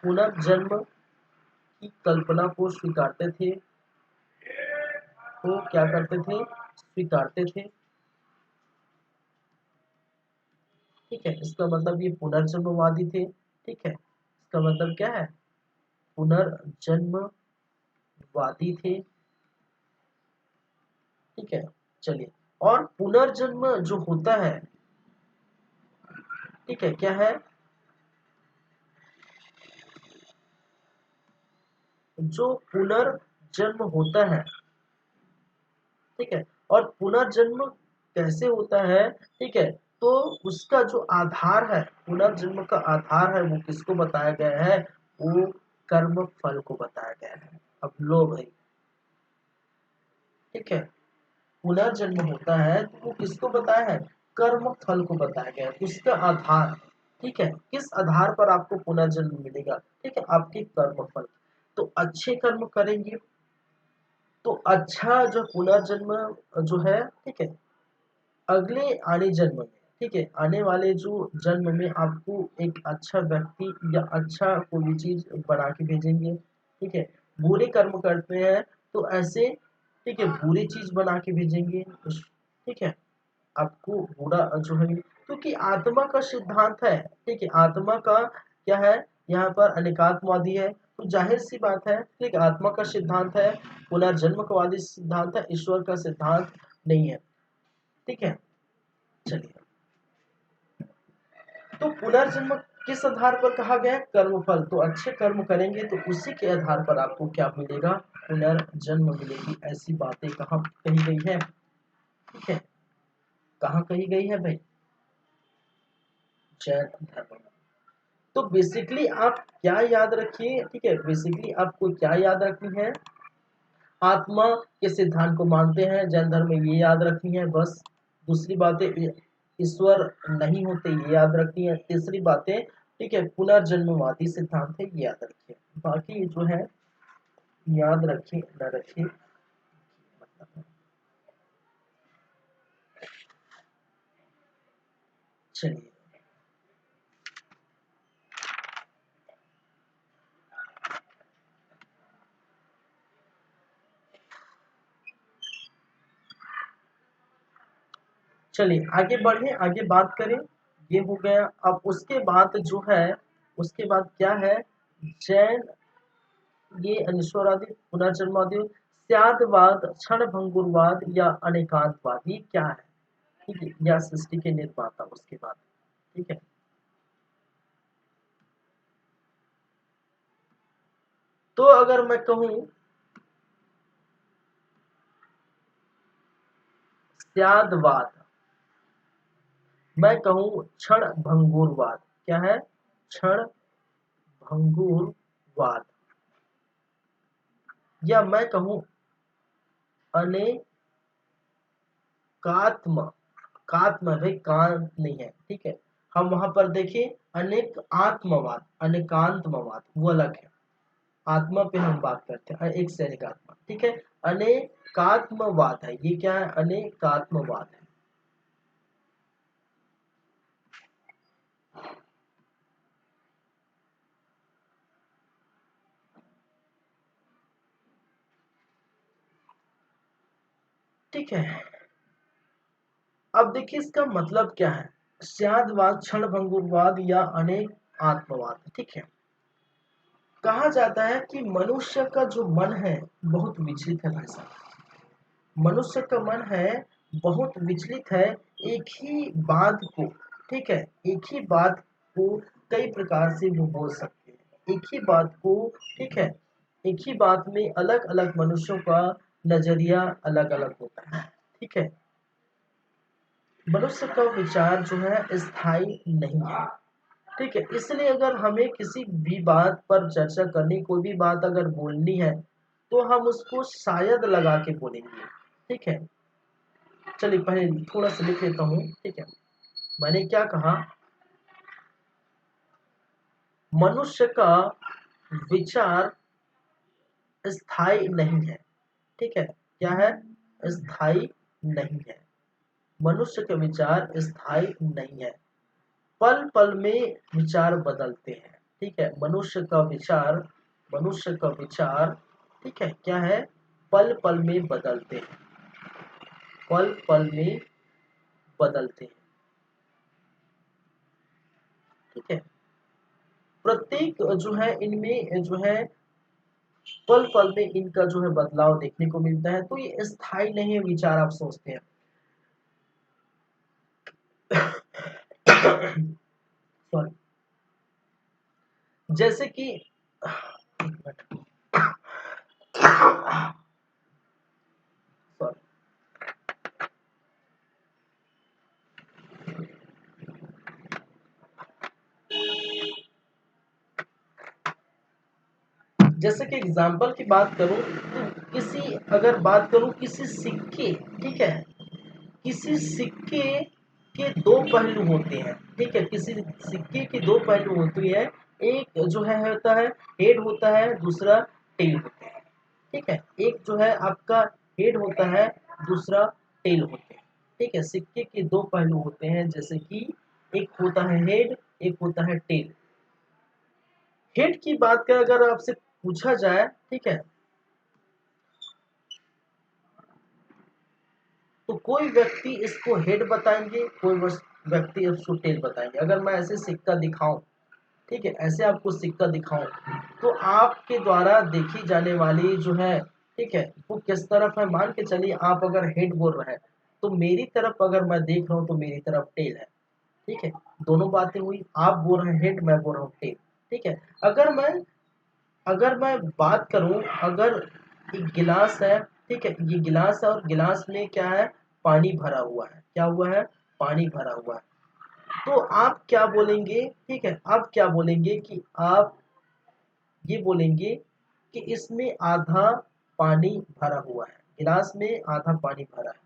पुनर्जन्म की कल्पना को स्वीकारते थे। तो क्या करते थे? स्वीकारते थे। ठीक है, इसका मतलब ये पुनर्जन्मवादी थे। ठीक है, इसका मतलब क्या है? पुनर्जन्मवादी थे। ठीक है, चलिए, और पुनर्जन्म जो होता है, ठीक है, क्या है? जो पुनर्जन्म होता है, ठीक है, और पुनर्जन्म कैसे होता है? ठीक है, तो उसका जो आधार है, पुनर्जन्म का आधार है, वो किसको बताया गया है? वो कर्म फल को बताया गया है। अब लो भाई, ठीक है, पुनर्जन्म होता है तो वो किसको बताया है? कर्म फल को बताया गया है, उसका आधार। ठीक है, किस आधार पर आपको पुनर्जन्म मिलेगा? ठीक है, आपके कर्म फल। तो अच्छे कर्म करेंगे तो अच्छा जो पुनर्जन्म जो है, ठीक है, अगले आने जन्म में, ठीक है, आने वाले जो जन्म में आपको एक अच्छा व्यक्ति या अच्छा कोई भी चीज बना के भेजेंगे। ठीक है, बुरे कर्म करते हैं तो ऐसे, ठीक है, बुरी चीज बना के भेजेंगे। ठीक है, आपको बुरा जो है, क्योंकि आत्मा का सिद्धांत है। ठीक है, आत्मा का क्या है? यहाँ पर अनेकात्मवादी है, तो जाहिर सी बात है, ठीक है, आत्मा का सिद्धांत है, पुनर्जन्म का वादी सिद्धांत है, ईश्वर का सिद्धांत नहीं है। ठीक है, चलिए, तो पुनर्जन्म किस आधार पर कहा गया है? कर्मफल। तो अच्छे कर्म करेंगे तो उसी के आधार पर आपको क्या मिलेगा? पुनर्जन्म मिलेगी। ऐसी बातें कहाँ कही गई है? ठीक है, कहाँ कही गई है भाई? जैन धर्म में। तो बेसिकली आप क्या याद रखिए? ठीक है, बेसिकली आपको क्या याद रखनी है? आत्मा के सिद्धांत को मानते हैं जैन धर्म में, ये याद रखनी है बस। दूसरी बातें, ईश्वर नहीं होते, ये याद रखनी है। तीसरी बातें, ठीक है, पुनर्जन्मवादी सिद्धांत है, ये याद रखिए। बाकी जो है याद रखिए न रखिए, मतलब। चलिए, चलिए आगे बढ़े, आगे बात करें। ये हो गया। अब उसके बाद जो है, उसके बाद क्या है? जैन, ये अनिश्वरवादी, पुनर्जन्मवादी, स्यादवाद, क्षणभंगुरवाद या अनेकांतवाद, ये क्या है? ठीक है, या सृष्टि के निर्माता उसके बाद। ठीक है, तो अगर मैं कहूं स्यादवाद, मैं कहूं क्षण भंगुरवाद, क्या है? क्षण भंगुरवाद, या मैं कहूं अनेकात्म, कात्म भाई, कांत नहीं है। ठीक है, हम वहां पर देखें अनेक आत्मवाद, अनेकांतमवाद वो अलग है। आत्मा पे हम बात करते हैं, एक से अनेक आत्मा। ठीक है, अनेकात्मवाद है, ये क्या है? अनेकात्मवाद है। ठीक है। अब देखिए इसका मतलब क्या है, स्यादवाद, क्षणभंगुरवाद या अनेक आत्मवाद। ठीक है, कहा जाता है कि मनुष्य का जो मन है बहुत विचलित है भाई साहब। मनुष्य का मन है बहुत विचलित है, एक ही बात को, ठीक है, एक ही बात को कई प्रकार से वो बोल सकते हैं, एक ही बात को, ठीक है, एक ही बात में अलग अलग मनुष्यों का नजरिया अलग अलग होता है। ठीक है, मनुष्य का विचार जो है स्थायी नहीं है। ठीक है, इसलिए अगर हमें किसी भी बात पर चर्चा करनी, कोई भी बात अगर बोलनी है तो हम उसको शायद लगा के बोलेंगे। ठीक है, चलिए पहले थोड़ा सा लिख लेता हूँ। ठीक है, मैंने क्या कहा, मनुष्य का विचार स्थायी नहीं है। ठीक है, क्या है, स्थायी नहीं है। मनुष्य का विचार स्थायी नहीं है, पल पल में विचार बदलते हैं। ठीक है, मनुष्य का विचार, ठीक है, क्या है, पल पल में बदलते हैं, पल पल में बदलते हैं। ठीक है, प्रत्येक जो है इनमें जो है पल पल में इनका जो है बदलाव देखने को मिलता है, तो ये स्थायी नहीं है विचार, आप सोचते हैं। सॉरी, जैसे कि सॉरी, जैसे कि एग्जाम्पल की बात करूं तो किसी, अगर बात करूं किसी सिक्के, ठीक है, किसी सिक्के के दो पहलू होते हैं। ठीक है, किसी सिक्के के दो पहलू होते हैं, एक जो है होता है हेड होता है, दूसरा टेल होता है। ठीक है, एक जो है आपका हेड होता है, दूसरा टेल होते हैं। ठीक है, सिक्के के दो पहलू होते हैं, जैसे कि एक होता है हेड, एक होता है टेल। हेड की बात कर अगर आपसे पूछा जाए, ठीक है, तो कोई व्यक्ति इसको हेड बताएंगे, कोई व्यक्ति इसको टेल बताएंगे। अगर मैं ऐसे सिक्का दिखाऊं, ठीक है, ऐसे आपको सिक्का दिखाऊं, तो आपके द्वारा देखी जाने वाली जो है, ठीक है, वो किस तरफ है, मान के चलिए आप अगर हेड बोल रहे हैं तो मेरी तरफ अगर मैं देख रहा हूं तो मेरी तरफ टेल है। ठीक है, दोनों बातें हुई, आप बोल रहे हैं हेड, मैं बोल रहा हूँ टेल। ठीक है, अगर मैं बात करूं, अगर एक गिलास है, ठीक है, ये गिलास है और गिलास में क्या है, पानी भरा हुआ है, क्या हुआ है, पानी भरा हुआ है, तो आप क्या बोलेंगे, ठीक है, आप क्या बोलेंगे कि आप ये बोलेंगे कि इसमें आधा पानी भरा हुआ है, गिलास में आधा पानी भरा है।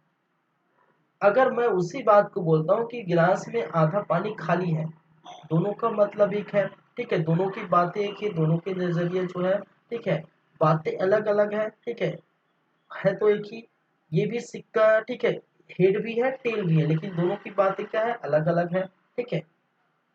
अगर मैं उसी बात को बोलता हूँ कि गिलास में आधा पानी खाली है, दोनों का मतलब एक है। ठीक है, दोनों की बातें एक ही, दोनों के नजरिए जो है, ठीक है, बातें अलग अलग है। ठीक है तो एक ही, ये भी सिक्का, ठीक है, हेड भी है टेल भी है, लेकिन दोनों की बातें क्या है, अलग अलग है। ठीक है,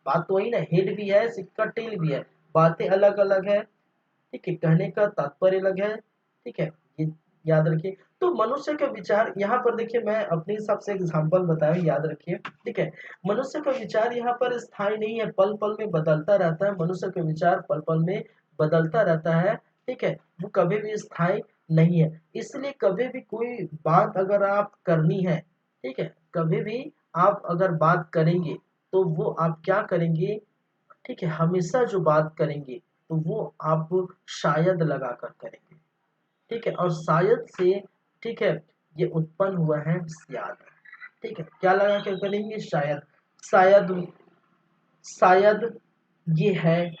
बात तो वही ना, हेड भी है सिक्का, टेल भी है, बातें अलग अलग है। ठीक है, कहने का तात्पर्य अलग है। ठीक है, ये याद रखिए। तो मनुष्य का विचार यहाँ पर देखिए, मैं अपने हिसाब से एग्जांपल बताया, याद रखिए। ठीक है, मनुष्य का विचार यहाँ पर स्थायी नहीं है, पल पल में बदलता रहता है। मनुष्य का विचार पल पल में बदलता रहता है। ठीक है, वो कभी भी स्थायी नहीं है। इसलिए कभी भी कोई बात अगर आप करनी है, ठीक है, कभी भी आप अगर बात करेंगे तो वो आप क्या करेंगे, ठीक है, हमेशा जो बात करेंगे तो वो आप शायद लगा कर करेंगे। ठीक है, और शायद से, ठीक है, ये उत्पन्न हुआ है शायद। ठीक है, क्या लगा कर करेंगे, शायद, शायद, शायद ये है,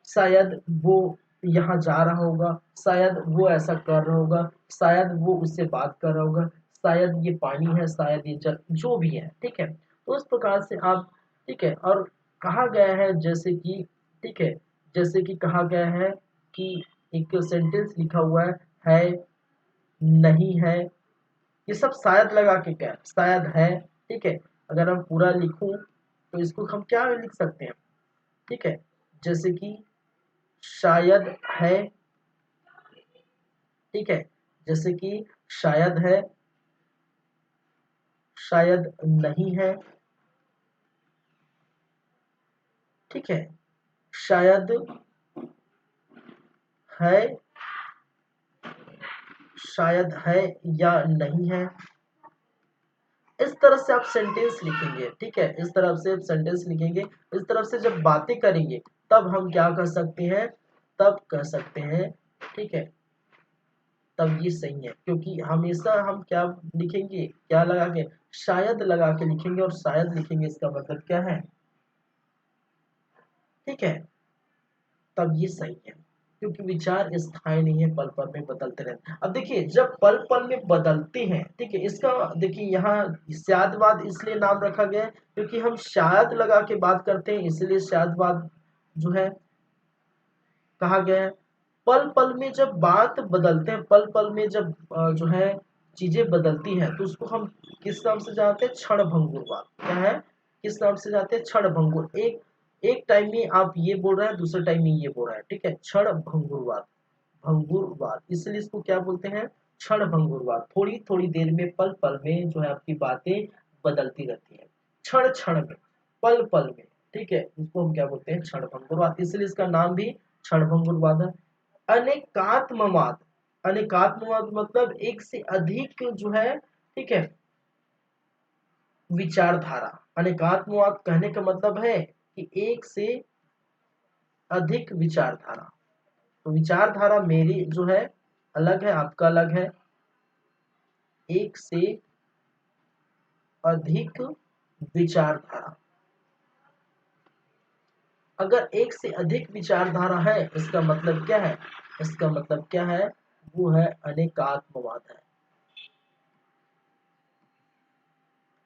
शायद वो यहाँ जा रहा होगा, शायद वो ऐसा कर रहा होगा, शायद वो उससे बात कर रहा होगा, शायद ये पानी है, शायद ये जल, जो भी है। ठीक है, तो इस प्रकार से आप, ठीक है, और कहा गया है जैसे कि, ठीक है, जैसे कि कहा गया है कि एक सेंटेंस लिखा हुआ है नहीं है, ये सब शायद लगा के, क्या शायद है। ठीक है, अगर हम पूरा लिखूं तो इसको हम क्या लिख सकते हैं, ठीक है, जैसे कि शायद है, ठीक है, जैसे कि शायद है, शायद नहीं है, ठीक है, शायद है, शायद है या नहीं है। इस तरह से आप सेंटेंस लिखेंगे, ठीक है, इस तरह से आप सेंटेंस लिखेंगे। इस तरह से जब बातें करेंगे तब हम क्या कर सकते हैं, तब कह सकते हैं, ठीक है, तब ये सही है। क्योंकि हमेशा हम क्या लिखेंगे, क्या लगा के, शायद लगा के लिखेंगे, और शायद लिखेंगे इसका मतलब क्या है, ठीक है, तब ये सही है। क्योंकि विचार स्थायी नहीं है, पल पल में बदलते रहते हैं। अब देखिए जब पल पल में बदलते हैं, ठीक है, इसका देखिए यहाँ शायदवाद इसलिए नाम रखा गया है क्योंकि हम शायद लगा के बात करते हैं, इसलिए शायदवाद जो है कहा गया है। पल पल में जब बात बदलते हैं, पल पल में जब जो है चीजें बदलती हैं, तो उसको हम किस नाम से जानते हैं, क्षण भंगुरवाद। क्या है, किस नाम से जानते हैं, क्षण भंगुर। एक एक टाइम में आप ये बोल रहे हैं, दूसरे टाइम में ये बोल रहे हैं, ठीक है, क्षण भंगुरवाद, भंगुरवाद, इसलिए इसको क्या बोलते हैं, क्षण भंगुरवाद। थोड़ी थोड़ी देर में, पल पल में जो है आपकी बातें बदलती रहती है, क्षण क्षण में, पल पल में, ठीक है, इसको हम क्या बोलते हैं, क्षण भंगुरवाद, इसलिए इसका नाम भी क्षण भंगुरवाद है। अनेकात्मवाद, अनेकात्मवाद मतलब एक से अधिक जो है, ठीक है, विचारधारा। अनेकात्मवाद कहने का मतलब है कि एक से अधिक विचारधारा। तो विचारधारा मेरी जो है अलग है, आपका अलग है। एक से अधिक विचारधारा, अगर एक से अधिक विचारधारा है इसका मतलब क्या है, इसका मतलब क्या है, वो है अनेकात्मवाद है।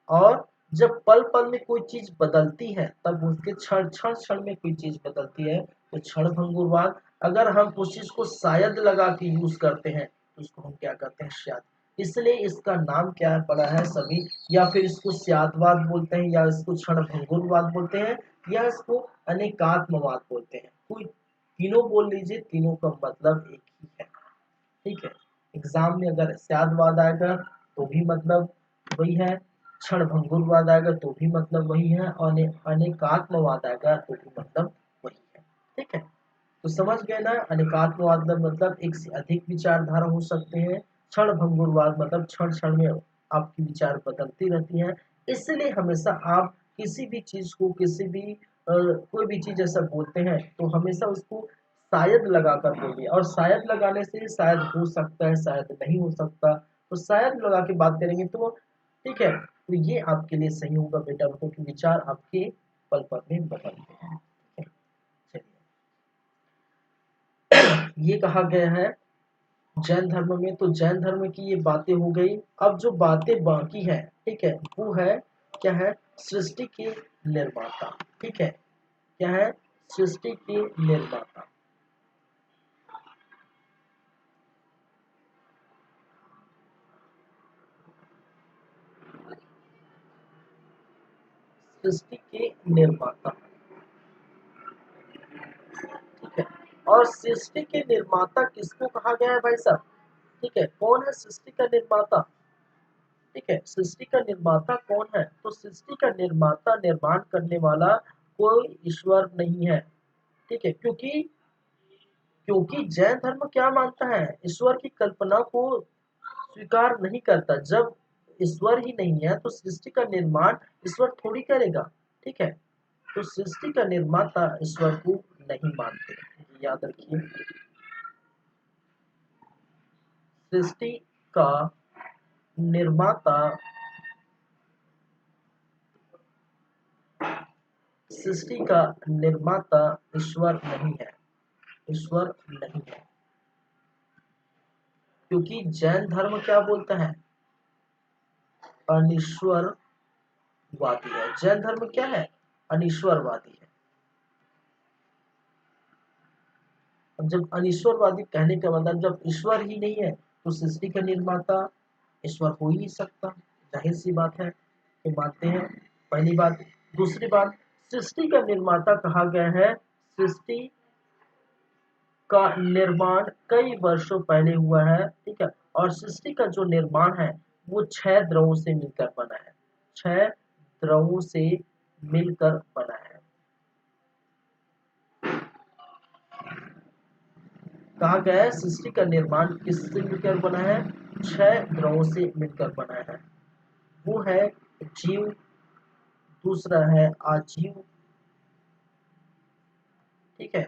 और जब पल पल में कोई चीज बदलती है, तब उसके क्षण क्षण क्षण में कोई चीज बदलती है, तो क्षण भंगुरवाद। अगर हम उस चीज को शायद लगा के यूज करते हैं, तो उसको हम क्या करते हैं, शायद। इसलिए इसका नाम क्या पड़ा है सभी, या फिर इसको शायदवाद बोलते हैं, या इसको क्षण भंगुरवाद बोलते हैं, या इसको अनेकात्मवाद बोलते हैं। कोई तीनों बोल लीजिए, तीनों का मतलब एक ही है, ठीक है। एग्जाम में अगर शायदवाद आएगा तो भी मतलब वही है, क्षण भंगुरवाद आएगा तो भी मतलब वही है, और अनेकात्मवाद आएगा तो भी मतलब वही है, ठीक है। तो समझ गए ना, अनेकात्मवाद मतलब एक से अधिक विचारधारा हो सकते हैं, क्षण भंगुरवाद मतलब क्षण क्षण में आपकी विचार बदलती रहती है। इसलिए हमेशा आप किसी भी चीज को, किसी भी कोई भी चीज ऐसा बोलते हैं तो हमेशा उसको शायद लगा कर बोलिए, और शायद लगाने से शायद हो सकता है, शायद नहीं हो सकता, तो शायद लगा के बात करेंगे तो ठीक है, तो ये आपके लिए सही होगा बेटा, क्योंकि विचार आपके पल पल में बदलते हैं, ठीक है। चलिए, ये कहा गया है जैन धर्म में। तो जैन धर्म की ये बातें हो गई। अब जो बातें बाकी है, ठीक है, वो है क्या है, सृष्टि के निर्माता, ठीक है, क्या है, सृष्टि के निर्माता। सृष्टि के निर्माता, ठीक है। और सृष्टि के निर्माता किसको कहा गया है भाई साहब, ठीक है, कौन है सृष्टि का निर्माता, ठीक है, सृष्टि का निर्माता कौन है, तो सृष्टि का निर्माता, निर्माण करने वाला कोई ईश्वर नहीं है, ठीक है। क्योंकि क्योंकि जैन धर्म क्या मानता है, ईश्वर की कल्पना को स्वीकार नहीं करता। जब ईश्वर ही नहीं है तो सृष्टि का निर्माण ईश्वर थोड़ी करेगा, ठीक है। तो सृष्टि का निर्माता ईश्वर को नहीं मानते, याद रखिए। सृष्टि का निर्माता, सृष्टि का निर्माता ईश्वर नहीं है, ईश्वर नहीं है। क्योंकि जैन धर्म क्या बोलता है, अनिश्वरवादी है। जैन धर्म क्या है, अनिश्वरवादी है। अब जब अनिश्वरवादी कहने का मतलब, जब ईश्वर ही नहीं है तो सृष्टि का निर्माता ईश्वर हो ही नहीं सकता, जाहिर सी बात है, ये मानते हैं, पहली बात। दूसरी बात, सृष्टि का निर्माता कहा गया है, सृष्टि का निर्माण कई वर्षों पहले हुआ है, ठीक है। और सृष्टि का जो निर्माण है वो 6 द्रवों से मिलकर बना है, 6 द्रवों से मिलकर बना है। कहा गया है सृष्टि का निर्माण किससे मिलकर बना है? 6 द्रवों से मिलकर बना है। वो है जीव, दूसरा है अजीव, ठीक है,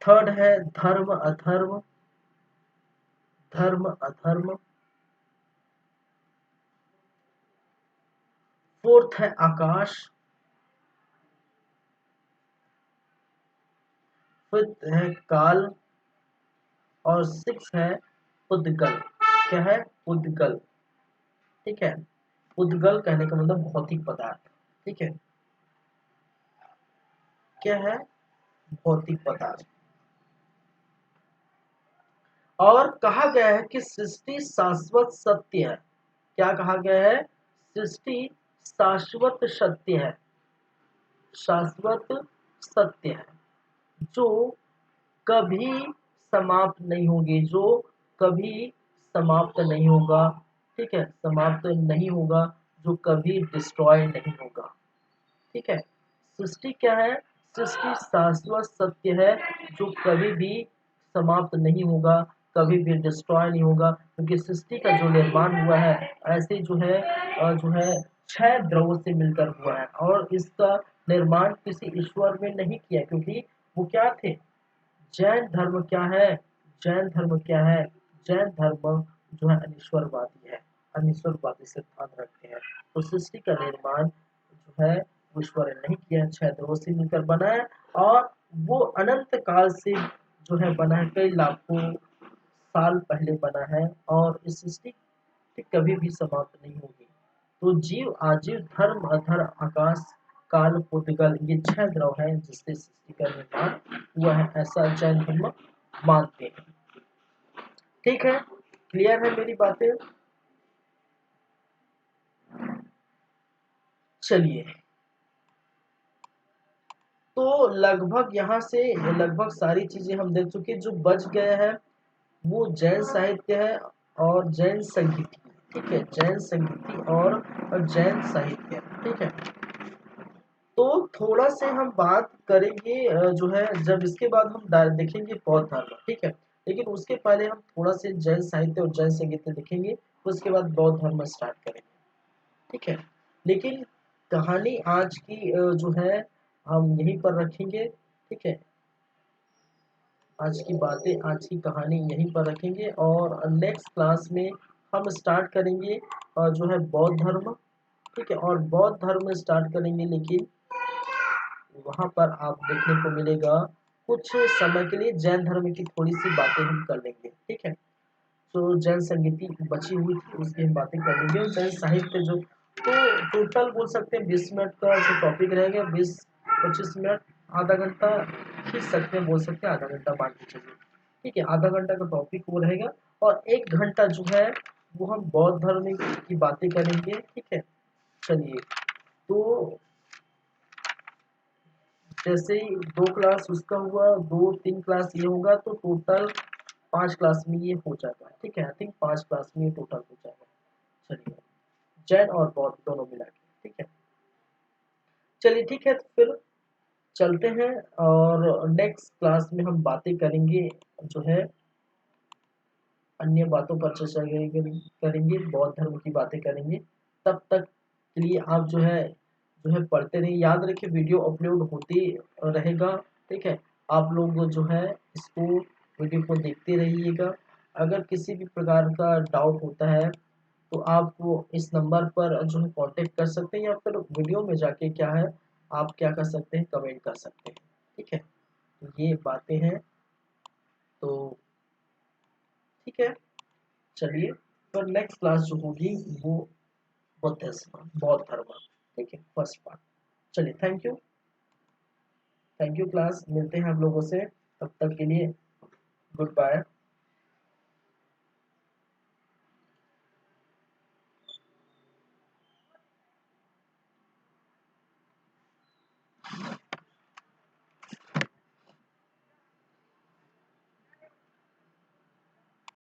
थर्ड है धर्म अधर्म, धर्म अधर्म, फोर्थ है आकाश, फिफ्थ है काल, और सिक्स है उद्गल। क्या है? उद्गल, ठीक है। उद्गल कहने का मतलब भौतिक पदार्थ, ठीक है। क्या है? भौतिक पदार्थ। और कहा गया है कि सृष्टि शाश्वत सत्य है। क्या कहा गया है? सृष्टि शाश्वत सत्य है, शाश्वत सत्य है, जो कभी समाप्त नहीं होगी, जो कभी समाप्त नहीं होगा, ठीक है, समाप्त नहीं होगा, जो कभी डिस्ट्रॉय नहीं होगा, ठीक है। सृष्टि क्या है? सृष्टि शाश्वत सत्य है, जो कभी भी समाप्त नहीं होगा, कभी भी डिस्ट्रॉय नहीं होगा, क्योंकि सृष्टि का जो निर्माण हुआ है ऐसे जो है 6 द्रवों से मिलकर हुआ है, और इसका निर्माण किसी ईश्वर में नहीं किया, क्योंकि वो क्या थे? जैन धर्म क्या है? जैन धर्म क्या है? जैन धर्म जो है अनिश्वरवादी है, अनिश्वरवादी सिद्धांत रखते हैं। तो सृष्टि का निर्माण जो है वो ईश्वर ने नहीं किया, 6 द्रवों से मिलकर बना है, और वो अनंत काल से जो है बना है, कई लाखों साल पहले बना है, और इस सृष्टि कभी भी समाप्त नहीं होगी। तो जीव आजीव धर्म अधर आकाश काल पुद्गल ये 6 द्रव हैं जिससे सृष्टि का निर्माण हुआ है, ऐसा जैन धर्म मानते हैं। ठीक है, क्लियर है मेरी बातें? चलिए, तो लगभग यहाँ से लगभग सारी चीजें हम देख चुके। जो बच गया है वो जैन साहित्य है और जैन संगीति, ठीक है, जैन संगीति और जैन साहित्य, ठीक है। तो थोड़ा से हम बात करेंगे जो है जब इसके बाद हम देखेंगे बौद्ध धर्म, ठीक है। लेकिन उसके पहले हम थोड़ा से जैन साहित्य और जैन संगीत देखेंगे, उसके बाद बौद्ध धर्म स्टार्ट करेंगे, ठीक है। लेकिन कहानी आज की जो है हम यहीं पर रखेंगे, ठीक है। आज की बातें, आज की कहानी यहीं पर रखेंगे, और नेक्स्ट क्लास में हम स्टार्ट करेंगे जो है बौद्ध धर्म, ठीक है। और बौद्ध धर्म स्टार्ट करेंगे, लेकिन वहां पर आप देखने को मिलेगा कुछ समय के लिए जैन धर्म की थोड़ी सी बातें हम कर लेंगे, ठीक है। तो जैन संगीति बची हुई थी उसकी हम बातें कर लेंगे, और जैन साहित्य जो, तो टोटल बोल सकते हैं 20 मिनट का जो टॉपिक रहेगा, 20-25 मिनट, आधा घंटा खींच सकते हैं, बोल सकते हैं आधा घंटा मान के चलिए, ठीक है। आधा घंटा का टॉपिक वो रहेगा, और 1 घंटा जो है वो हम बौद्ध धर्म की बातें करेंगे, ठीक है। चलिए, तो जैसे ही 2 क्लास उसका हुआ, 2-3 क्लास ये होगा, तो टोटल 5 क्लास में ये हो जाएगा, ठीक है। आई थिंक 5 क्लास में ये टोटल हो जाएगा। चलिए, जैन और बौद्ध दोनों मिला के, ठीक है। चलिए ठीक है, तो फिर चलते हैं, और नेक्स्ट क्लास में हम बातें करेंगे जो है अन्य बातों पर चर्चा करेंगे, बौद्ध धर्म की बातें करेंगे। तब तक के लिए आप जो है पढ़ते रहिए, याद रखिए वीडियो अपलोड होती रहेगा, ठीक है। आप लोग जो है इसको वीडियो को देखते रहिएगा। अगर किसी भी प्रकार का डाउट होता है तो आप वो इस नंबर पर जो है कांटेक्ट कर सकते हैं, या फिर वीडियो में जाके क्या है आप क्या कर सकते हैं, कमेंट कर सकते हैं, ठीक है। तो ये बातें हैं, तो ठीक है। चलिए, पर नेक्स्ट क्लास जो होगी वो बौद्ध धर्म, ठीक है, फर्स्ट पार्ट। चलिए, thank you, thank you class, मिलते हैं आप लोगों से, तब तक के लिए गुड बाय।